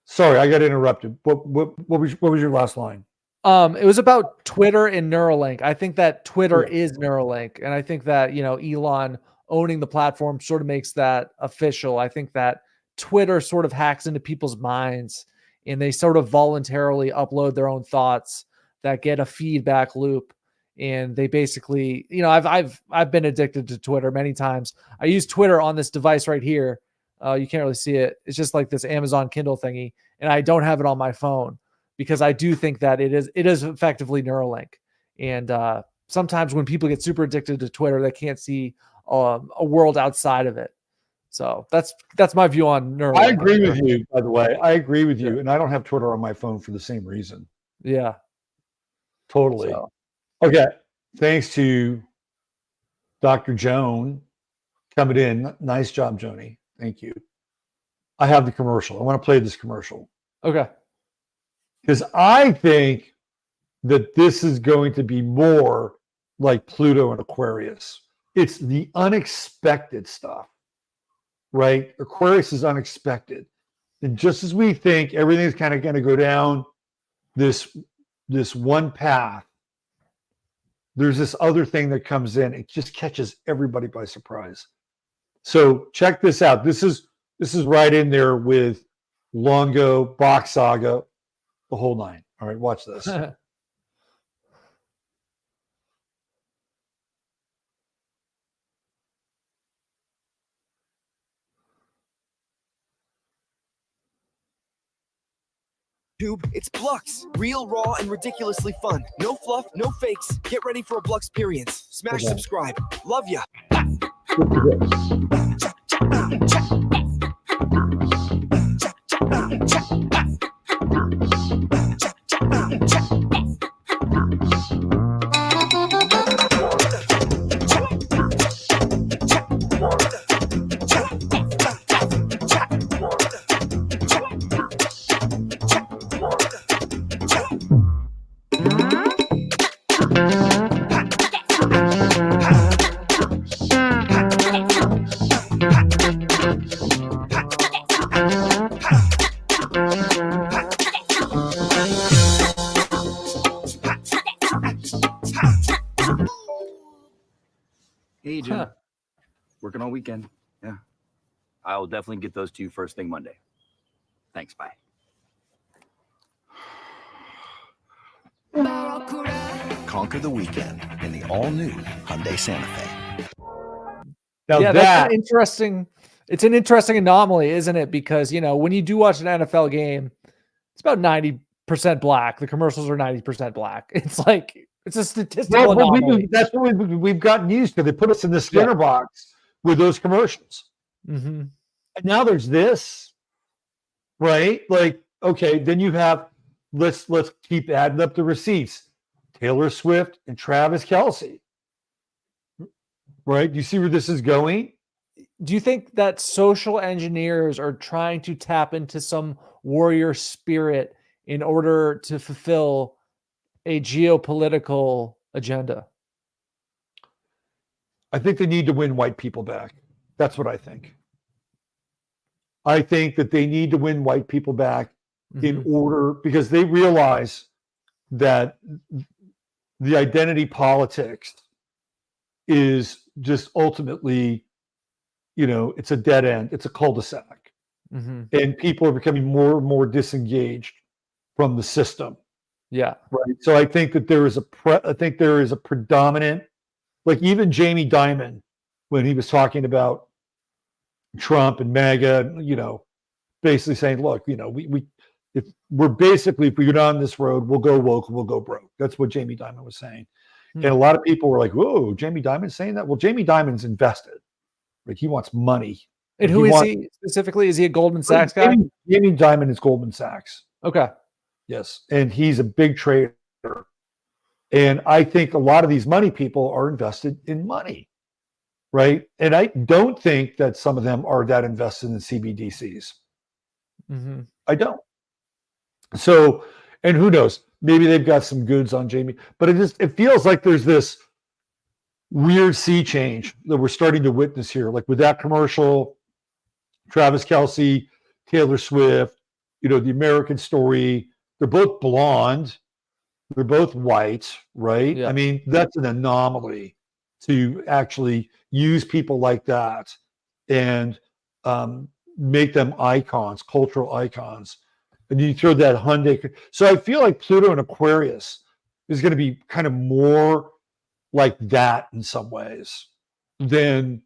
Sorry, I got interrupted. What was your last line? It was about Twitter and Neuralink. I think that Twitter is Neuralink, and I think that Elon owning the platform sort of makes that official. I think that Twitter sort of hacks into people's minds, and they sort of voluntarily upload their own thoughts that get a feedback loop. And they basically, I've been addicted to Twitter many times. I use Twitter on this device right here. You can't really see it. It's just like this Amazon Kindle thingy, and I don't have it on my phone because I do think that it is effectively Neuralink. And sometimes when people get super addicted to Twitter, they can't see a world outside of it. So that's my view on Neuralink. I agree with you, by the way. I agree with you. And I don't have Twitter on my phone for the same reason. Yeah. Totally. So. Okay. Thanks to Dr. Joan coming in. Nice job, Joni. Thank you. I have the commercial. I want to play this commercial. Okay. Because I think that this is going to be more like Pluto and Aquarius. It's the unexpected stuff. Right? Aquarius is unexpected. And just as we think everything's kind of going to go down this one path, there's this other thing that comes in. It just catches everybody by surprise. So check this out. This is right in there with Longo, Box Saga, the whole nine. All right, watch this. It's Blux. Real, raw, and ridiculously fun. No fluff, no fakes. Get ready for a Blux experience. Smash subscribe. Love ya. Hey, Jim. Working all weekend. Yeah. I'll definitely get those to you first thing Monday. Thanks. Bye. Conquer the weekend in the all-new Hyundai Santa Fe. Now yeah, that that's an interesting. It's an interesting anomaly, isn't it? Because when you do watch an NFL game, it's about 90% black. The commercials are 90% black. It's like it's a statistical anomaly. that's what we've gotten used to. They put us in the Skinner box with those commercials. Mm-hmm. And now there's this, right? Like, okay, then you have let's keep adding up the receipts. Taylor Swift and Travis Kelce. Right? Do you see where this is going? Do you think that social engineers are trying to tap into some warrior spirit in order to fulfill a geopolitical agenda? I think they need to win white people back. That's what I think. I think that they need to win white people back in order, because they realize that the identity politics is just ultimately, it's a dead end. It's a cul-de-sac. And people are becoming more and more disengaged from the system. Yeah. Right. So I think that there is a predominant, like even Jamie Dimon, when he was talking about Trump and MAGA, basically saying, look, if we go down this road, we'll go woke, we'll go broke. That's what Jamie Dimon was saying. And a lot of people were like, whoa, Jamie Dimon's saying that? Well, Jamie Dimon's invested. Like, he wants money. And who is he specifically? Is he a Goldman Sachs guy? Jamie Dimon is Goldman Sachs. Okay. Yes. And he's a big trader. And I think a lot of these money people are invested in money. Right. And I don't think that some of them are that invested in CBDCs. I don't. So, and who knows? Maybe they've got some goods on Jamie, but it feels like there's this weird sea change that we're starting to witness here. Like with that commercial, Travis Kelce, Taylor Swift, the American Story, they're both blonde. They're both white, right? Yeah. I mean, that's an anomaly to actually use people like that and make them icons, cultural icons. And you throw that Hyundai. So I feel like Pluto and Aquarius is going to be kind of more like that in some ways than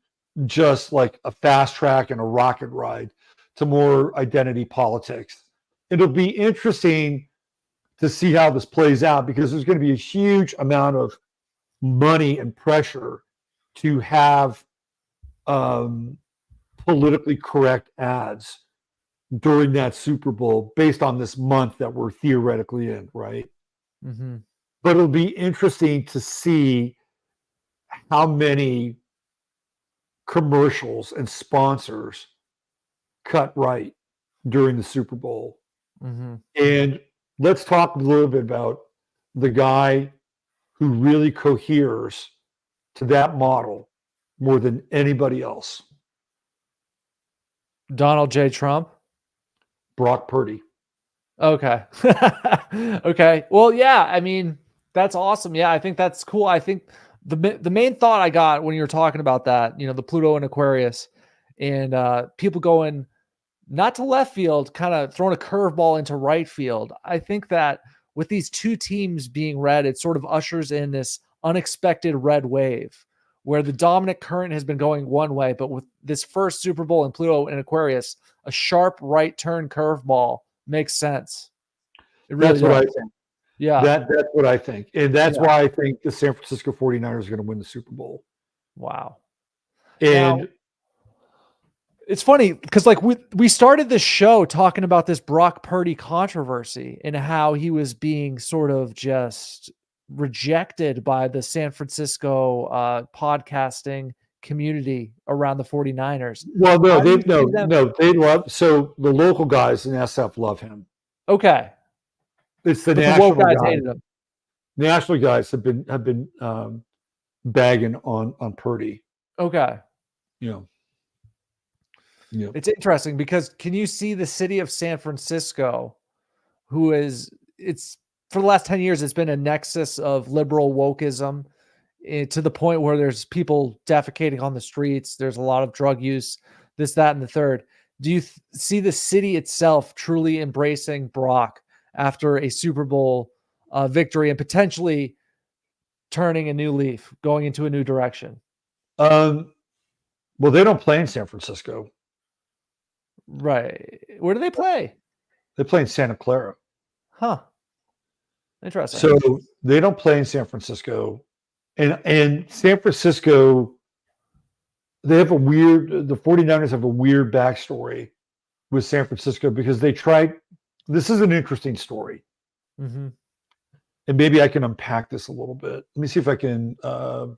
just like a fast track and a rocket ride to more identity politics. It'll be interesting to see how this plays out, because there's going to be a huge amount of money and pressure to have politically correct ads during that Super Bowl based on this month that we're theoretically in, right? But it'll be interesting to see how many commercials and sponsors cut right during the Super Bowl. And let's talk a little bit about the guy who really coheres to that model more than anybody else. Donald J. Trump. Brock Purdy. Okay. Okay. Well, yeah. I mean, That's awesome. Yeah, I think that's cool. I think the main thought I got when you were talking about that, the Pluto and Aquarius, and people going not to left field, kind of throwing a curveball into right field. I think that with these two teams being red, it sort of ushers in this unexpected red wave where the dominant current has been going one way, but with this first Super Bowl in Pluto and Aquarius, a sharp right turn curveball makes sense. It really That's what I does. think. Yeah. That's what I think. And that's Yeah. why I think the San Francisco 49ers are going to win the Super Bowl. Wow. And Now, it's funny because like we started this show talking about this Brock Purdy controversy and how he was being sort of just rejected by the San Francisco podcasting community around the 49ers. well, How no, do you they see them- no, they love so the local guys in SF love him. Okay. It's the But the national woke guys guys. hated him. National guys have been bagging on Purdy. Okay. Yeah. It's interesting because can you see the city of San Francisco, it's for the last 10 years, it's been a nexus of liberal wokeism to the point where there's people defecating on the streets. There's a lot of drug use, this, that, and the third. Do you see the city itself truly embracing Brock after a Super Bowl victory and potentially turning a new leaf, going into a new direction? Well, they don't play in San Francisco. Right. Where do they play? They play in Santa Clara. Huh. Interesting. So they don't play in San Francisco. And San Francisco, the 49ers have a weird backstory with San Francisco because this is an interesting story. Mm-hmm. And maybe I can unpack this a little bit. Let me see if I can find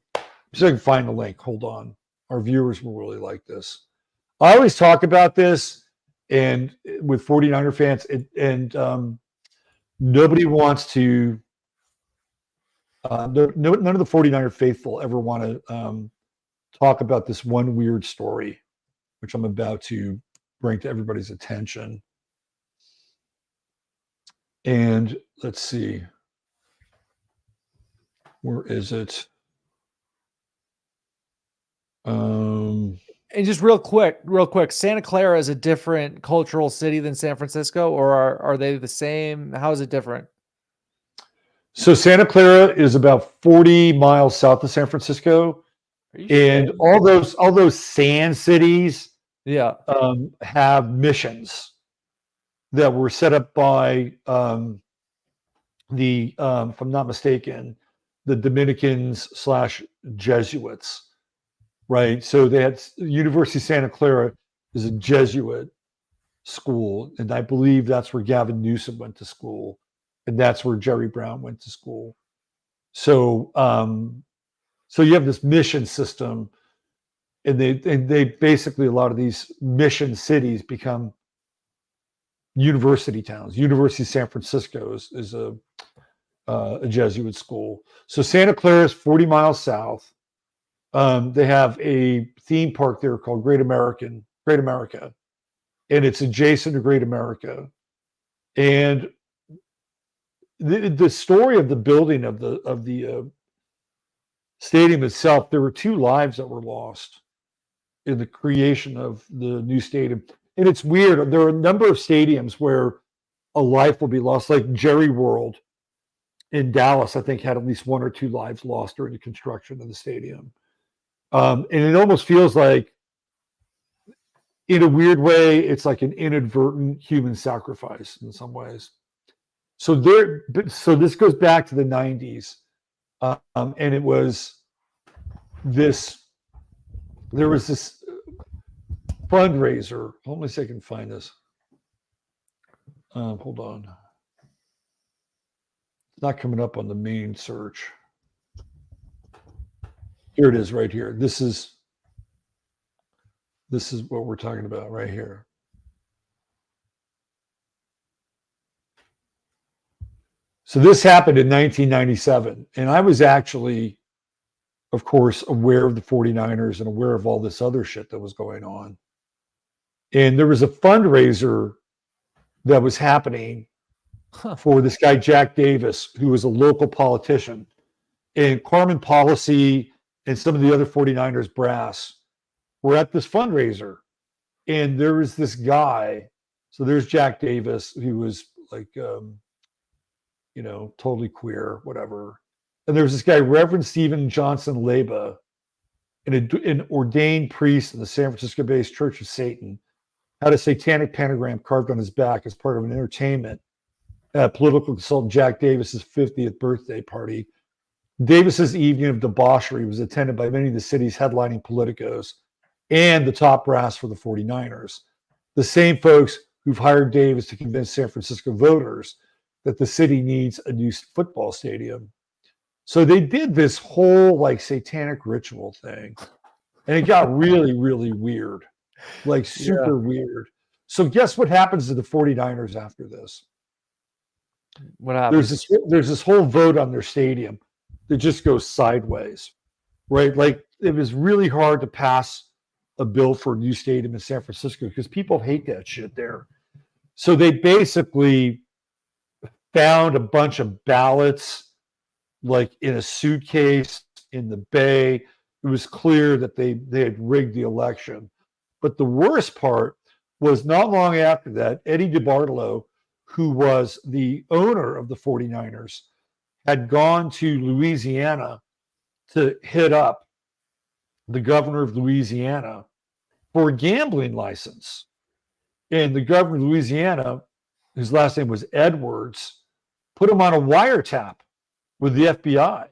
the link. Hold on. Our viewers will really like this. I always talk about this and with 49er fans and nobody wants to none of the 49er faithful ever want to talk about this one weird story, which I'm about to bring to everybody's attention. And let's see. Where is it? And just real quick, Santa Clara is a different cultural city than San Francisco, or are they the same? How is it different? So Santa Clara is about 40 miles south of San Francisco, and all those sand cities, have missions that were set up by if I'm not mistaken, the Dominicans / Jesuits. Right. So they had University of Santa Clara is a Jesuit school. And I believe that's where Gavin Newsom went to school. And that's where Jerry Brown went to school. So so you have this mission system. And they basically, a lot of these mission cities become university towns. University of San Francisco is a Jesuit school. So Santa Clara is 40 miles south. They have a theme park there called Great America, and it's adjacent to Great America. And the story of the building of the stadium itself, there were 2 lives that were lost in the creation of the new stadium. And it's weird. There are a number of stadiums where a life will be lost, like Jerry World in Dallas, I think, had at least 1 or 2 lives lost during the construction of the stadium. And it almost feels like, in a weird way, it's like an inadvertent human sacrifice in some ways. So this goes back to the 90s. And it was this, there was this fundraiser. Hold on a second, find this. Hold on. It's not coming up on the main search. Here it is right here. This is what we're talking about right here. So this happened in 1997. And I was actually, of course, aware of the 49ers and aware of all this other shit that was going on. And there was a fundraiser that was happening for this guy, Jack Davis, who was a local politician. And Carmen Policy and some of the other 49ers brass were at this fundraiser. And there was this guy. So there's Jack Davis, who was like, totally queer, whatever. And there was this guy, Reverend Stephen Johnson Leba, an ordained priest in the San Francisco-based Church of Satan, had a satanic pentagram carved on his back as part of an entertainment at political consultant Jack Davis's 50th birthday party. Davis's evening of debauchery was attended by many of the city's headlining politicos and the top brass for the 49ers, the same folks who've hired Davis to convince San Francisco voters that the city needs a new football stadium. So they did this whole like satanic ritual thing, and it got really, really weird, like super weird. So guess what happens to the 49ers after this? What happens? There's this whole vote on their stadium that just goes sideways, right? Like it was really hard to pass a bill for a new stadium in San Francisco because people hate that shit there. So they basically found a bunch of ballots like in a suitcase in the bay. It was clear that they had rigged the election. But the worst part was not long after that, Eddie DeBartolo, who was the owner of the 49ers, had gone to Louisiana to hit up the governor of Louisiana for a gambling license. And the governor of Louisiana, whose last name was Edwards, put him on a wiretap with the FBI.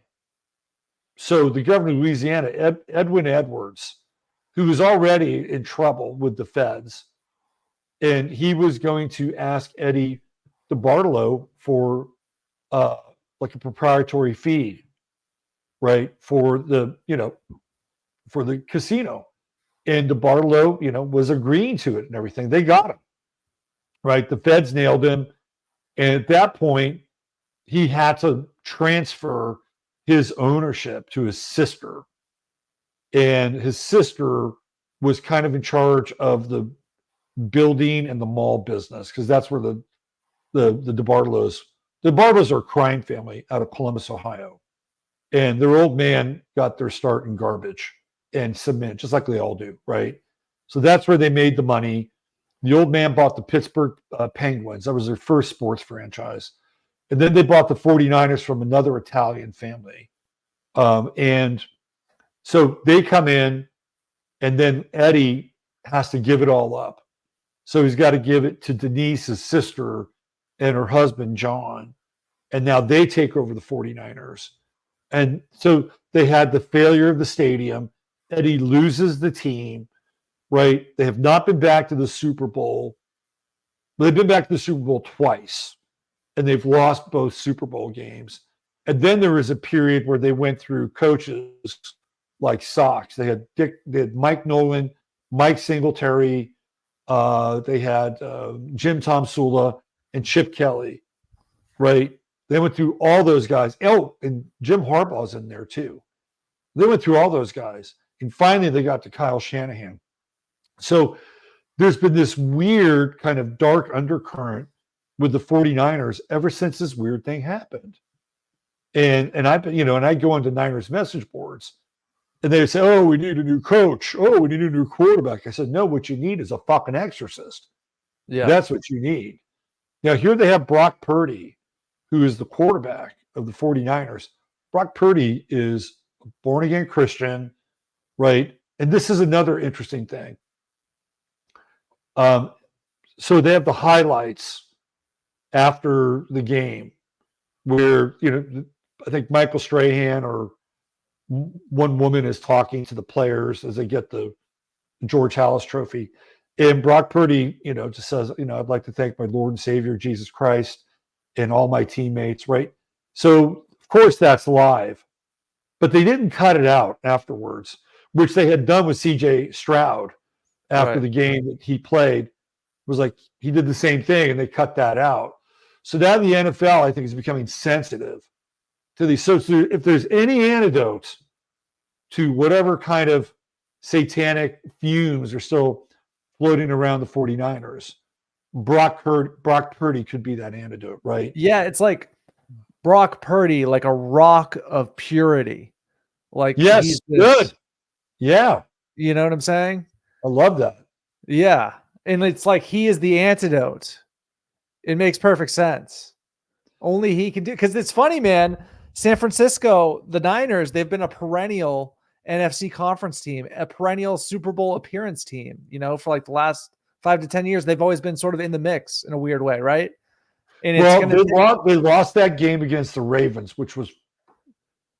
So the governor of Louisiana, Edwin Edwards, who was already in trouble with the feds, and he was going to ask Eddie DeBartolo for like a proprietary fee, right, for the casino. And DeBartolo, was agreeing to it and everything. They got him, right? The feds nailed him. And at that point, he had to transfer his ownership to his sister. And his sister was kind of in charge of the building and the mall business, because that's where the DeBartolos are a crime family out of Columbus, Ohio. And their old man got their start in garbage and cement, just like they all do, right? So that's where they made the money. The old man bought the Pittsburgh Penguins. That was their first sports franchise. And then they bought the 49ers from another Italian family. And so they come in, and then Eddie has to give it all up. So he's got to give it to Denise, his sister, and her husband, John. And now they take over the 49ers. And so they had the failure of the stadium. Eddie loses the team, right? They have not been back to the Super Bowl. They've been back to the Super Bowl twice, and they've lost both Super Bowl games. And then there was a period where they went through coaches like socks. They had Mike Nolan, Mike Singletary, they had Jim Tomsula, and Chip Kelly, right? They went through all those guys. Oh, and Jim Harbaugh's in there too. They went through all those guys. And finally, they got to Kyle Shanahan. So there's been this weird kind of dark undercurrent with the 49ers ever since this weird thing happened. And I go into Niners message boards, and they say, oh, we need a new coach. Oh, we need a new quarterback. I said, no, what you need is a fucking exorcist. Yeah. That's what you need. Now, here they have Brock Purdy, who is the quarterback of the 49ers. Brock Purdy is a born-again Christian, right? And this is another interesting thing. So they have the highlights after the game where, I think Michael Strahan or one woman is talking to the players as they get the George Halas Trophy. And Brock Purdy, just says, I'd like to thank my Lord and Savior, Jesus Christ, and all my teammates, right? So, of course, that's live. But they didn't cut it out afterwards, which they had done with C.J. Stroud after the game that he played. It was like he did the same thing, and they cut that out. So now the NFL, I think, is becoming sensitive to these. So if there's any antidote to whatever kind of satanic fumes are still floating around the 49ers, Brock Purdy could be that antidote, right? Yeah, it's like Brock Purdy, like a rock of purity. Like Yes, he's good. this, Yeah, you know what I'm saying? I love that. Yeah. And it's like he is the antidote. It makes perfect sense. Only he can do, because it's funny, man. San Francisco, the Niners, they've been a perennial NFC conference team, a perennial Super Bowl appearance team, for like the last 5 to 10 years. They've always been sort of in the mix in a weird way, right? And it's Well, going they lost that game against the Ravens, which was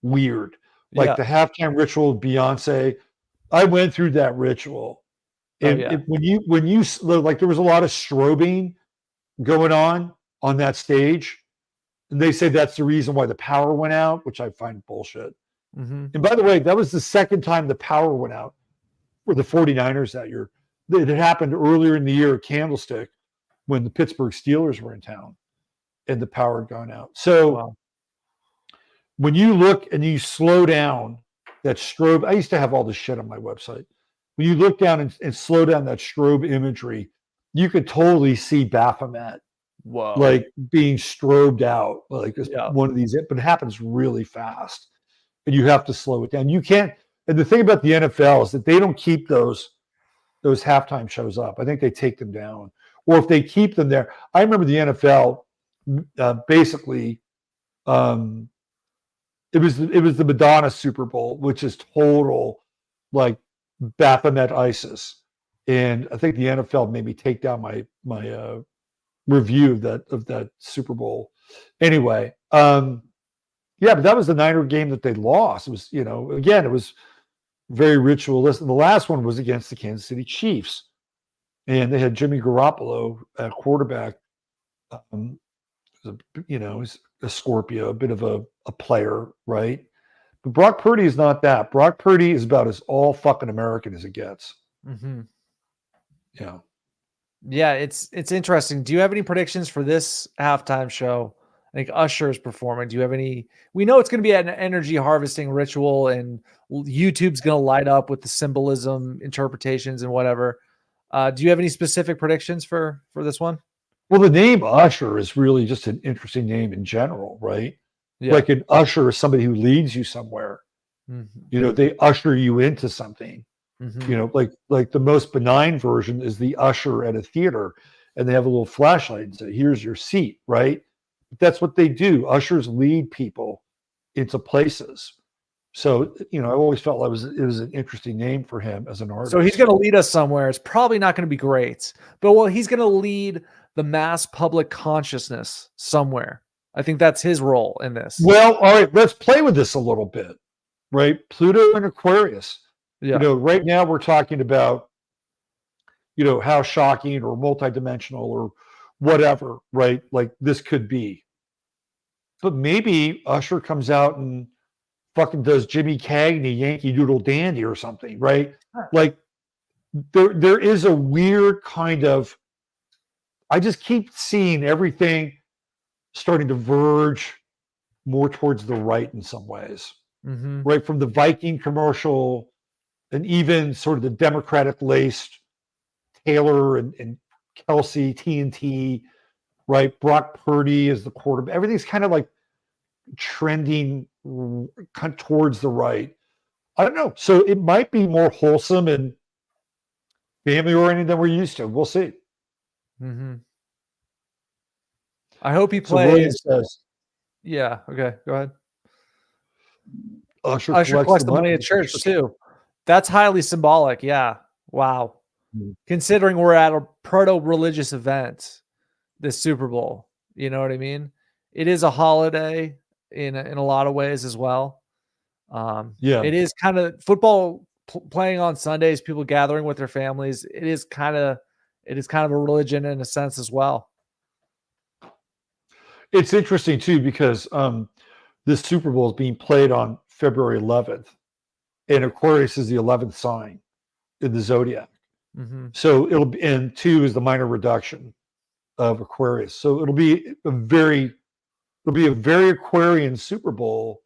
weird. Like the halftime ritual with Beyonce. I went through that ritual. And when you like, there was a lot of strobing going on that stage. And they say that's the reason why the power went out, which I find bullshit. Mm-hmm. And by the way, that was the second time the power went out for the 49ers that year. It had happened earlier in the year at Candlestick when the Pittsburgh Steelers were in town and the power had gone out. So when you look and you slow down that strobe, I used to have all this shit on my website. When you look down and slow down that strobe imagery, you could totally see Baphomet like being strobed out, like one of these, but it happens really fast. And you have to slow it down. You can't, and the thing about the NFL is that they don't keep those halftime shows up. I think they take them down. Or if they keep them there, I remember the NFL basically it was the Madonna Super Bowl, which is total like Baphomet ISIS. And I think the NFL made me take down my review of that Super Bowl. Anyway, yeah, but that was the Niner game that they lost. It was, again, it was very ritualistic. The last one was against the Kansas City Chiefs, and they had Jimmy Garoppolo at quarterback. He's a Scorpio, a bit of a player, right? But Brock Purdy is not that. Brock Purdy is about as all fucking American as it gets. Mm-hmm. Yeah. Yeah, it's interesting. Do you have any predictions for this halftime show? I think Usher is performing. Do you have any? We know it's going to be an energy harvesting ritual, and YouTube's going to light up with the symbolism, interpretations, and whatever. Do you have any specific predictions for this one? Well, the name Usher is really just an interesting name in general, right? Yeah. Like an usher is somebody who leads you somewhere. Mm-hmm. They usher you into something. Mm-hmm. Like the most benign version is the usher at a theater, and they have a little flashlight and say, "Here's your seat," right? But that's what they do. Ushers lead people into places. So, I always felt it was an interesting name for him as an artist. So he's going to lead us somewhere. It's probably not going to be great, but he's going to lead the mass public consciousness somewhere. I think that's his role in this. Well, all right, let's play with this a little bit, right? Pluto and Aquarius. Yeah. Right now we're talking about, how shocking or multidimensional or whatever, right? Like this could be. But maybe Usher comes out and fucking does Jimmy Cagney, Yankee Doodle Dandy or something, right? Like there is a weird kind of, I just keep seeing everything starting to verge more towards the right in some ways, right? From the Viking commercial and even sort of the Democratic laced Taylor and Kelsey, TNT, right? Brock Purdy is the quarterback. Everything's kind of like trending kind of towards the right. I don't know. So it might be more wholesome and family oriented than we're used to. We'll see. Mm-hmm. I hope he plays. Says, yeah. Okay. Go ahead. Usher collects the money at church too. That's highly symbolic. Yeah. Wow. Mm-hmm. Considering we're at a proto-religious event, this Super Bowl, you know what I mean? It is a holiday in a lot of ways as well. It is kind of football playing on Sundays, people gathering with their families. It is kind of a religion in a sense as well. It's interesting too, because this Super Bowl is being played on February 11th, and Aquarius is the 11th sign in the zodiac. Mm-hmm. So it'll be, and 2 is the minor reduction of Aquarius. So it'll be a very Aquarian Super Bowl.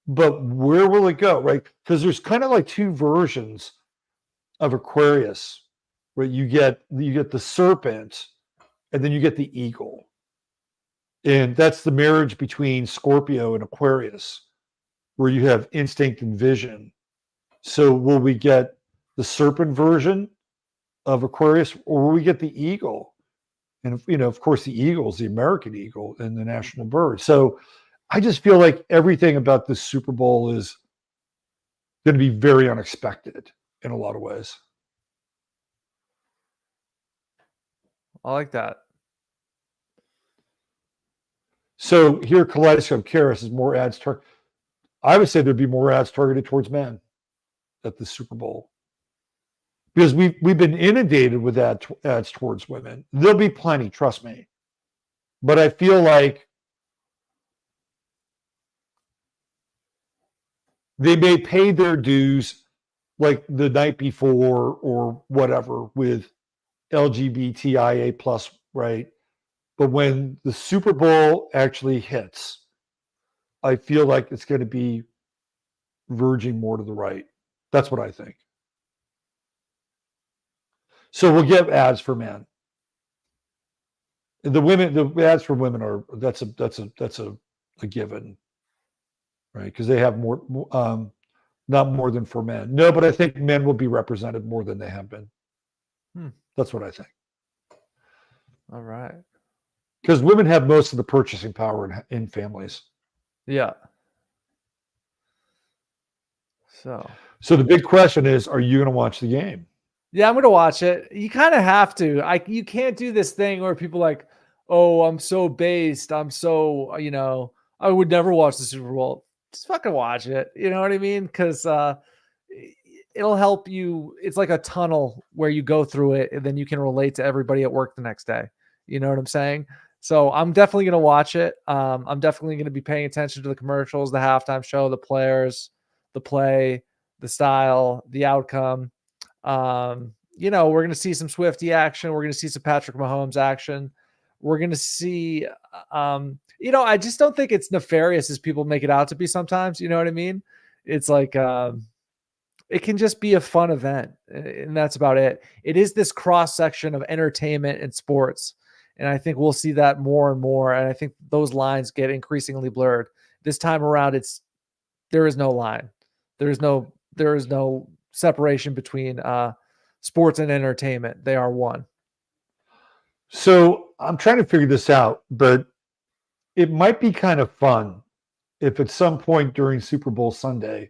But where will it go, right? Because there's kind of like 2 versions of Aquarius, right? You get the serpent, and then you get the eagle. And that's the marriage between Scorpio and Aquarius, where you have instinct and vision. So will we get the serpent version of Aquarius, or will we get the eagle? And of course, the eagle is the American eagle and the national bird. So I just feel like everything about this Super Bowl is going to be very unexpected in a lot of ways. I like that. So here, Kaleidoscope Karis is more ads. I would say there'd be more ads targeted towards men at the Super Bowl, because we've been inundated with ads towards women. There'll be plenty, trust me. But I feel like they may pay their dues like the night before or whatever with LGBTIA plus, right? But when the Super Bowl actually hits, I feel like it's going to be verging more to the right. That's what I think. So we'll get ads for men. The ads for women that's a given, right? Because they have more, not more than for men. No, but I think men will be represented more than they have been. That's what I think. All right. Because women have most of the purchasing power in families. Yeah. So the big question is, are you going to watch the game? yeah, I'm gonna watch it. You kind of have to. You can't do this thing where people like, oh, I'm so based. I'm so, I would never watch the Super Bowl. Just fucking watch it. You know what I mean? Because it'll help you. It's like a tunnel where you go through it, and then you can relate to everybody at work the next day. You know what I'm saying? So I'm definitely gonna watch it. I'm definitely gonna be paying attention to the commercials, the halftime show, the players, the play, the style, the outcome. We're going to see some Swiftie action. We're going to see some Patrick Mahomes action. We're going to see, I just don't think it's nefarious as people make it out to be sometimes. You know what I mean? It's like, it can just be a fun event, and that's about it. It is this cross section of entertainment and sports. And I think we'll see that more and more. And I think those lines get increasingly blurred. This time around, there is no line. There is no separation between sports and entertainment. They are one. So I'm trying to figure this out, but it might be kind of fun if at some point during Super Bowl Sunday,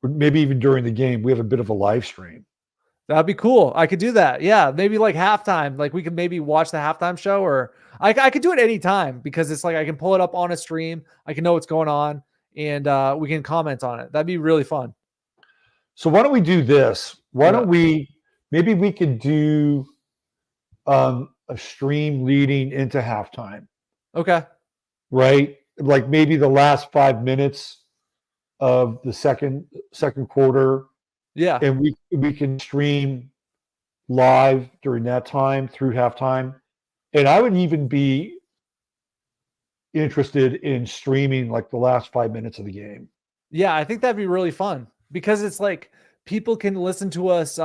or maybe even during the game, we have a bit of a live stream. That'd be cool. I could do that. Yeah, maybe like halftime. Like we could maybe watch the halftime show, or I could do it anytime, because it's like I can pull it up on a stream. I can know what's going on, and we can comment on it. That'd be really fun. So why don't we do this? Maybe we could do a stream leading into halftime. Okay. Right? Like maybe the last 5 minutes of the second quarter. Yeah. And we can stream live during that time through halftime. And I would even be interested in streaming like the last 5 minutes of the game. Yeah, I think that'd be really fun, because it's like people can listen to us.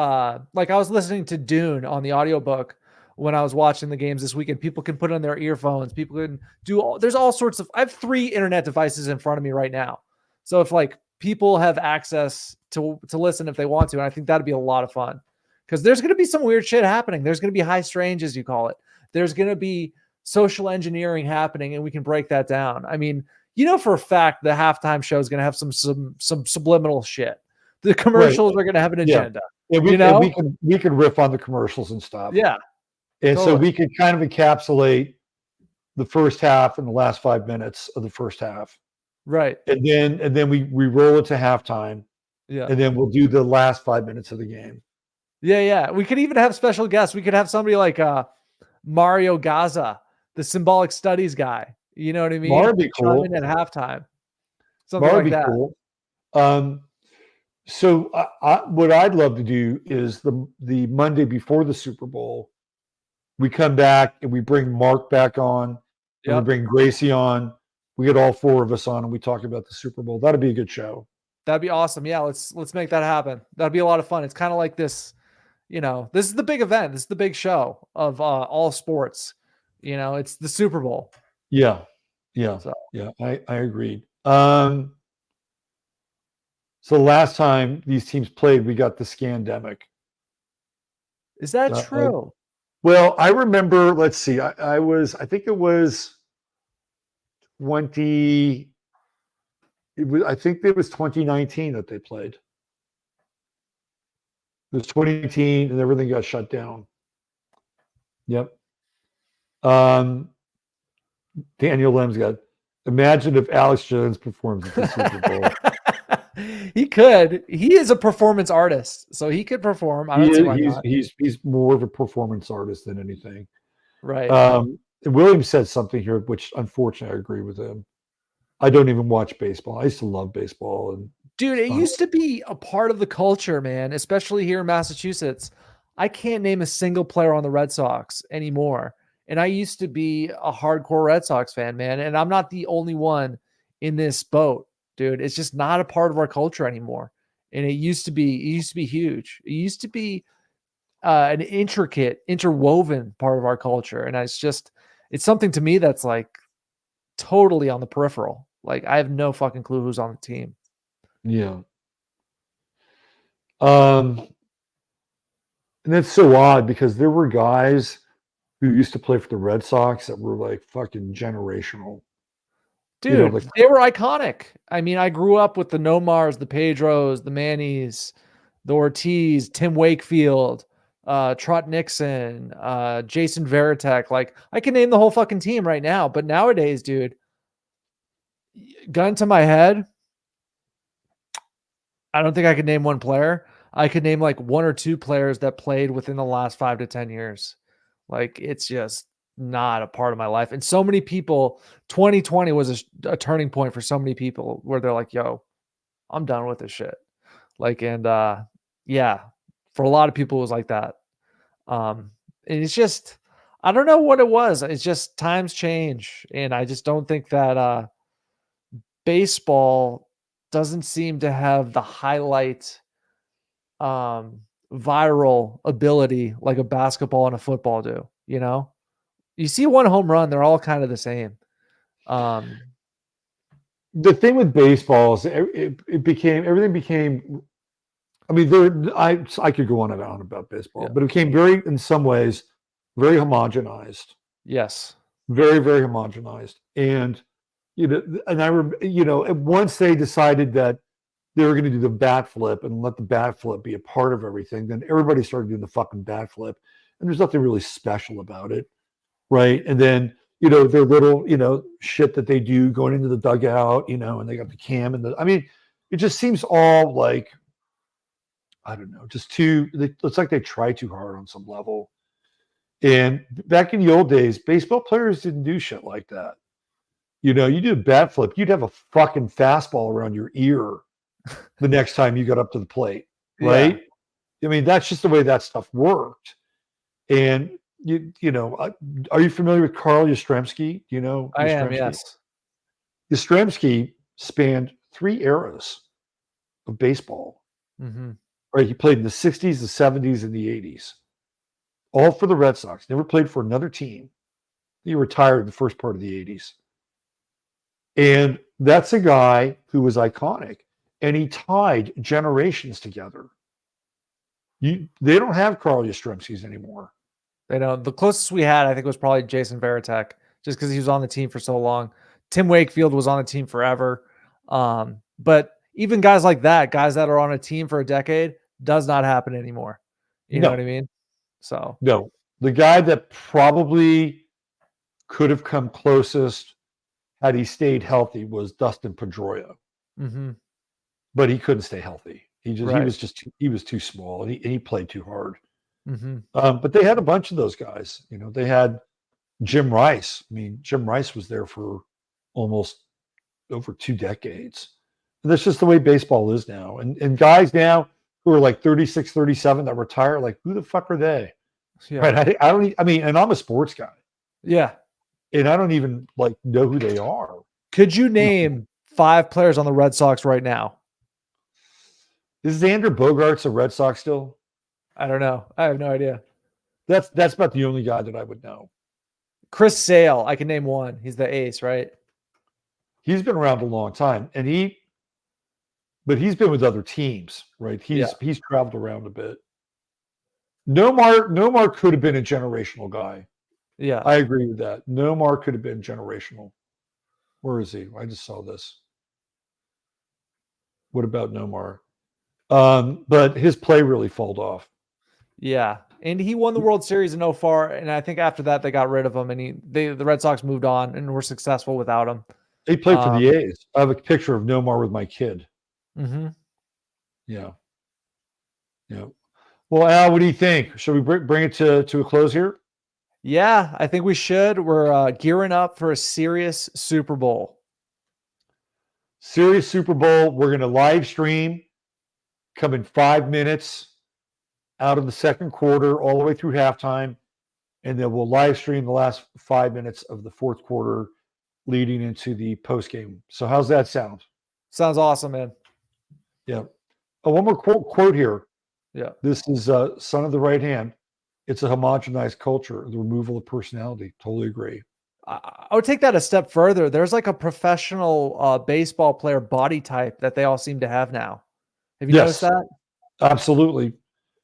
Like I was listening to Dune on the audiobook when I was watching the games this weekend. People can put on their earphones. People can there's all sorts of, I have 3 internet devices in front of me right now. So if like people have access to listen if they want to, and I think that'd be a lot of fun, because there's going to be some weird shit happening. There's going to be high strange, as you call it. There's going to be social engineering happening, and we can break that down. I mean, for a fact the halftime show is going to have some subliminal shit. The commercials are going to have an agenda. Yeah, we can riff on the commercials and stuff. Yeah. And totally. so we can kind of encapsulate the first half and the last 5 minutes of the first half. Right. And then we roll it to halftime. Yeah. And then we'll do the last 5 minutes of the game. Yeah, yeah. We could even have special guests. We could have somebody like Mario Gaza, the symbolic studies guy. You know what I mean? That'd be cool. At halftime. Something like that. Cool. So what I'd love to do is the Monday before the Super Bowl, we come back and we bring Mark back on. And we bring Gracie on. We get all 4 of us on, and we talk about the Super Bowl. That'd be a good show. That'd be awesome. Yeah, let's make that happen. That'd be a lot of fun. It's kind of like this. This is the big event. This is the big show of all sports. It's the Super Bowl. Yeah. Yeah. So Yeah. I agreed. So last time these teams played, we got the scandemic. is that true? Well, I remember, let's see, I think it was 2019 that they played. It was 2019 and everything got shut down. Yep. Daniel Lem's got, imagine if Alex Jones performs at the Super Bowl. He could. He is a performance artist, so he could perform. I don't see why not. He's more of a performance artist than anything. Right. William said something here, which unfortunately I agree with him. I don't even watch baseball. I used to love baseball, and dude, it used to be a part of the culture, man, especially here in Massachusetts. I can't name a single player on the Red Sox anymore. And I used to be a hardcore Red Sox fan, man. And I'm not the only one in this boat, dude. It's just not a part of our culture anymore. And it used to be huge. It used to be an intricate, interwoven part of our culture. And it's something to me that's like totally on the peripheral. Like I have no fucking clue who's on the team. Yeah. And that's so odd because there were guys who used to play for the Red Sox that were like fucking generational. Dude, they were iconic. I mean, I grew up with the Nomars, the Pedros, the Mannies, the Ortiz, Tim Wakefield, Trot Nixon, Jason Varitek. Like, I can name the whole fucking team right now. But nowadays, dude, gun to my head, I don't think I could name one player. I could name like one or two players that played within the last 5 to 10 years. Like, it's just not a part of my life. And so many people, 2020 was a turning point for so many people where they're like, yo, I'm done with this shit. Like, and yeah, for a lot of people, it was like that. And it's just, I don't know what it was. It's just times change. And I just don't think that baseball doesn't seem to have the highlight viral ability like a basketball and a football do. You see one home run, they're all kind of the same. The thing with baseball is everything became. I mean, I could go on and on about baseball, but it became in some ways, very homogenized. Yes, very, very homogenized, and once they decided that they were going to do the bat flip and let the bat flip be a part of everything, then everybody started doing the fucking bat flip, and there's nothing really special about it. Right. And then, their little, shit that they do going into the dugout, and they got the cam it just seems all like, I don't know, just it's like they try too hard on some level. And back in the old days, baseball players didn't do shit like that. You do a bat flip, you'd have a fucking fastball around your ear the next time you got up to the plate. Right. Yeah. I mean, that's just the way that stuff worked. And, are you familiar with Carl Yastrzemski? I am, yes. Yastrzemski spanned 3 eras of baseball. Mm-hmm. Right, he played in the 60s, the 70s, and the 80s. All for the Red Sox. Never played for another team. He retired in the first part of the 80s. And that's a guy who was iconic. And he tied generations together. They don't have Carl Yastrzemskis anymore. They don't. The closest we had, I think, was probably Jason Varitek, just because he was on the team for so long. Tim Wakefield was on the team forever. But even guys like that, guys that are on a team for a decade, does not happen anymore. You know what I mean? So no, the guy that probably could have come closest had he stayed healthy was Dustin Pedroia. Mm-hmm. But he couldn't stay healthy. He was too small, and he played too hard. Mm-hmm. But they had a bunch of those guys. They had Jim Rice. I mean, Jim Rice was there for almost over 2 decades. And that's just the way baseball is now. And guys now who are like 36, 37 that retire, like, who the fuck are they? Yeah. Right? And I'm a sports guy. Yeah. And I don't even know who they are. Could you name 5 players on the Red Sox right now? Is Xander Bogaerts a Red Sox still? I don't know. I have no idea. That's about the only guy that I would know. Chris Sale, I can name one. He's the ace, right? He's been around a long time, but he's been with other teams, right? He's traveled around a bit. Nomar could have been a generational guy. Yeah. I agree with that. Nomar could have been generational. Where is he? I just saw this. What about Nomar? But his play really fell off. Yeah. And he won the World Series in 04, and I think after that they got rid of him, and the Red Sox moved on and were successful without him. He played for the A's. I have a picture of Nomar with my kid. Mm-hmm. Yeah. Yeah. Well, Al, what do you think? Should we bring it to a close here? Yeah, I think we should. We're gearing up for a Sirius Super Bowl. Sirius Super Bowl. We're going to live stream, come in 5 minutes out of the second quarter, all the way through halftime. And then we'll live stream the last 5 minutes of the fourth quarter leading into the post game. So how's that sound? Sounds awesome, man. Yeah. Oh, one more quote here. Yeah. This is Son of the Right Hand. It's a homogenized culture, the removal of personality. Totally agree. I would take that a step further. There's like a professional baseball player body type that they all seem to have now. Have you noticed that? Absolutely.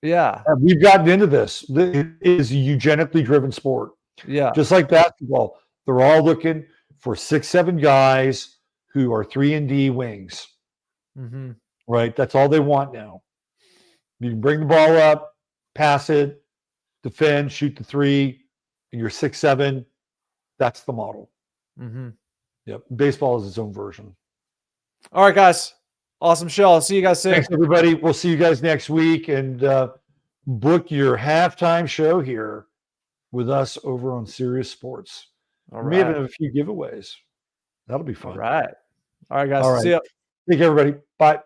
Yeah. We've gotten into this. It is a eugenically driven sport. Yeah. Just like basketball. They're all looking for 6'7" guys who are 3-and-D wings. Mm-hmm. Right? That's all they want now. You can bring the ball up, pass it, defend, shoot the three, and you're 6'7". That's the model. Mm-hmm. Yep. Baseball is its own version. All right, guys. Awesome show. I'll see you guys soon. Thanks, everybody. We'll see you guys next week, and book your halftime show here with us over on Sirius Sports. All We may right. have a few giveaways. That'll be fun. All right. All right, guys. All right. See ya. Thank you, everybody. Bye.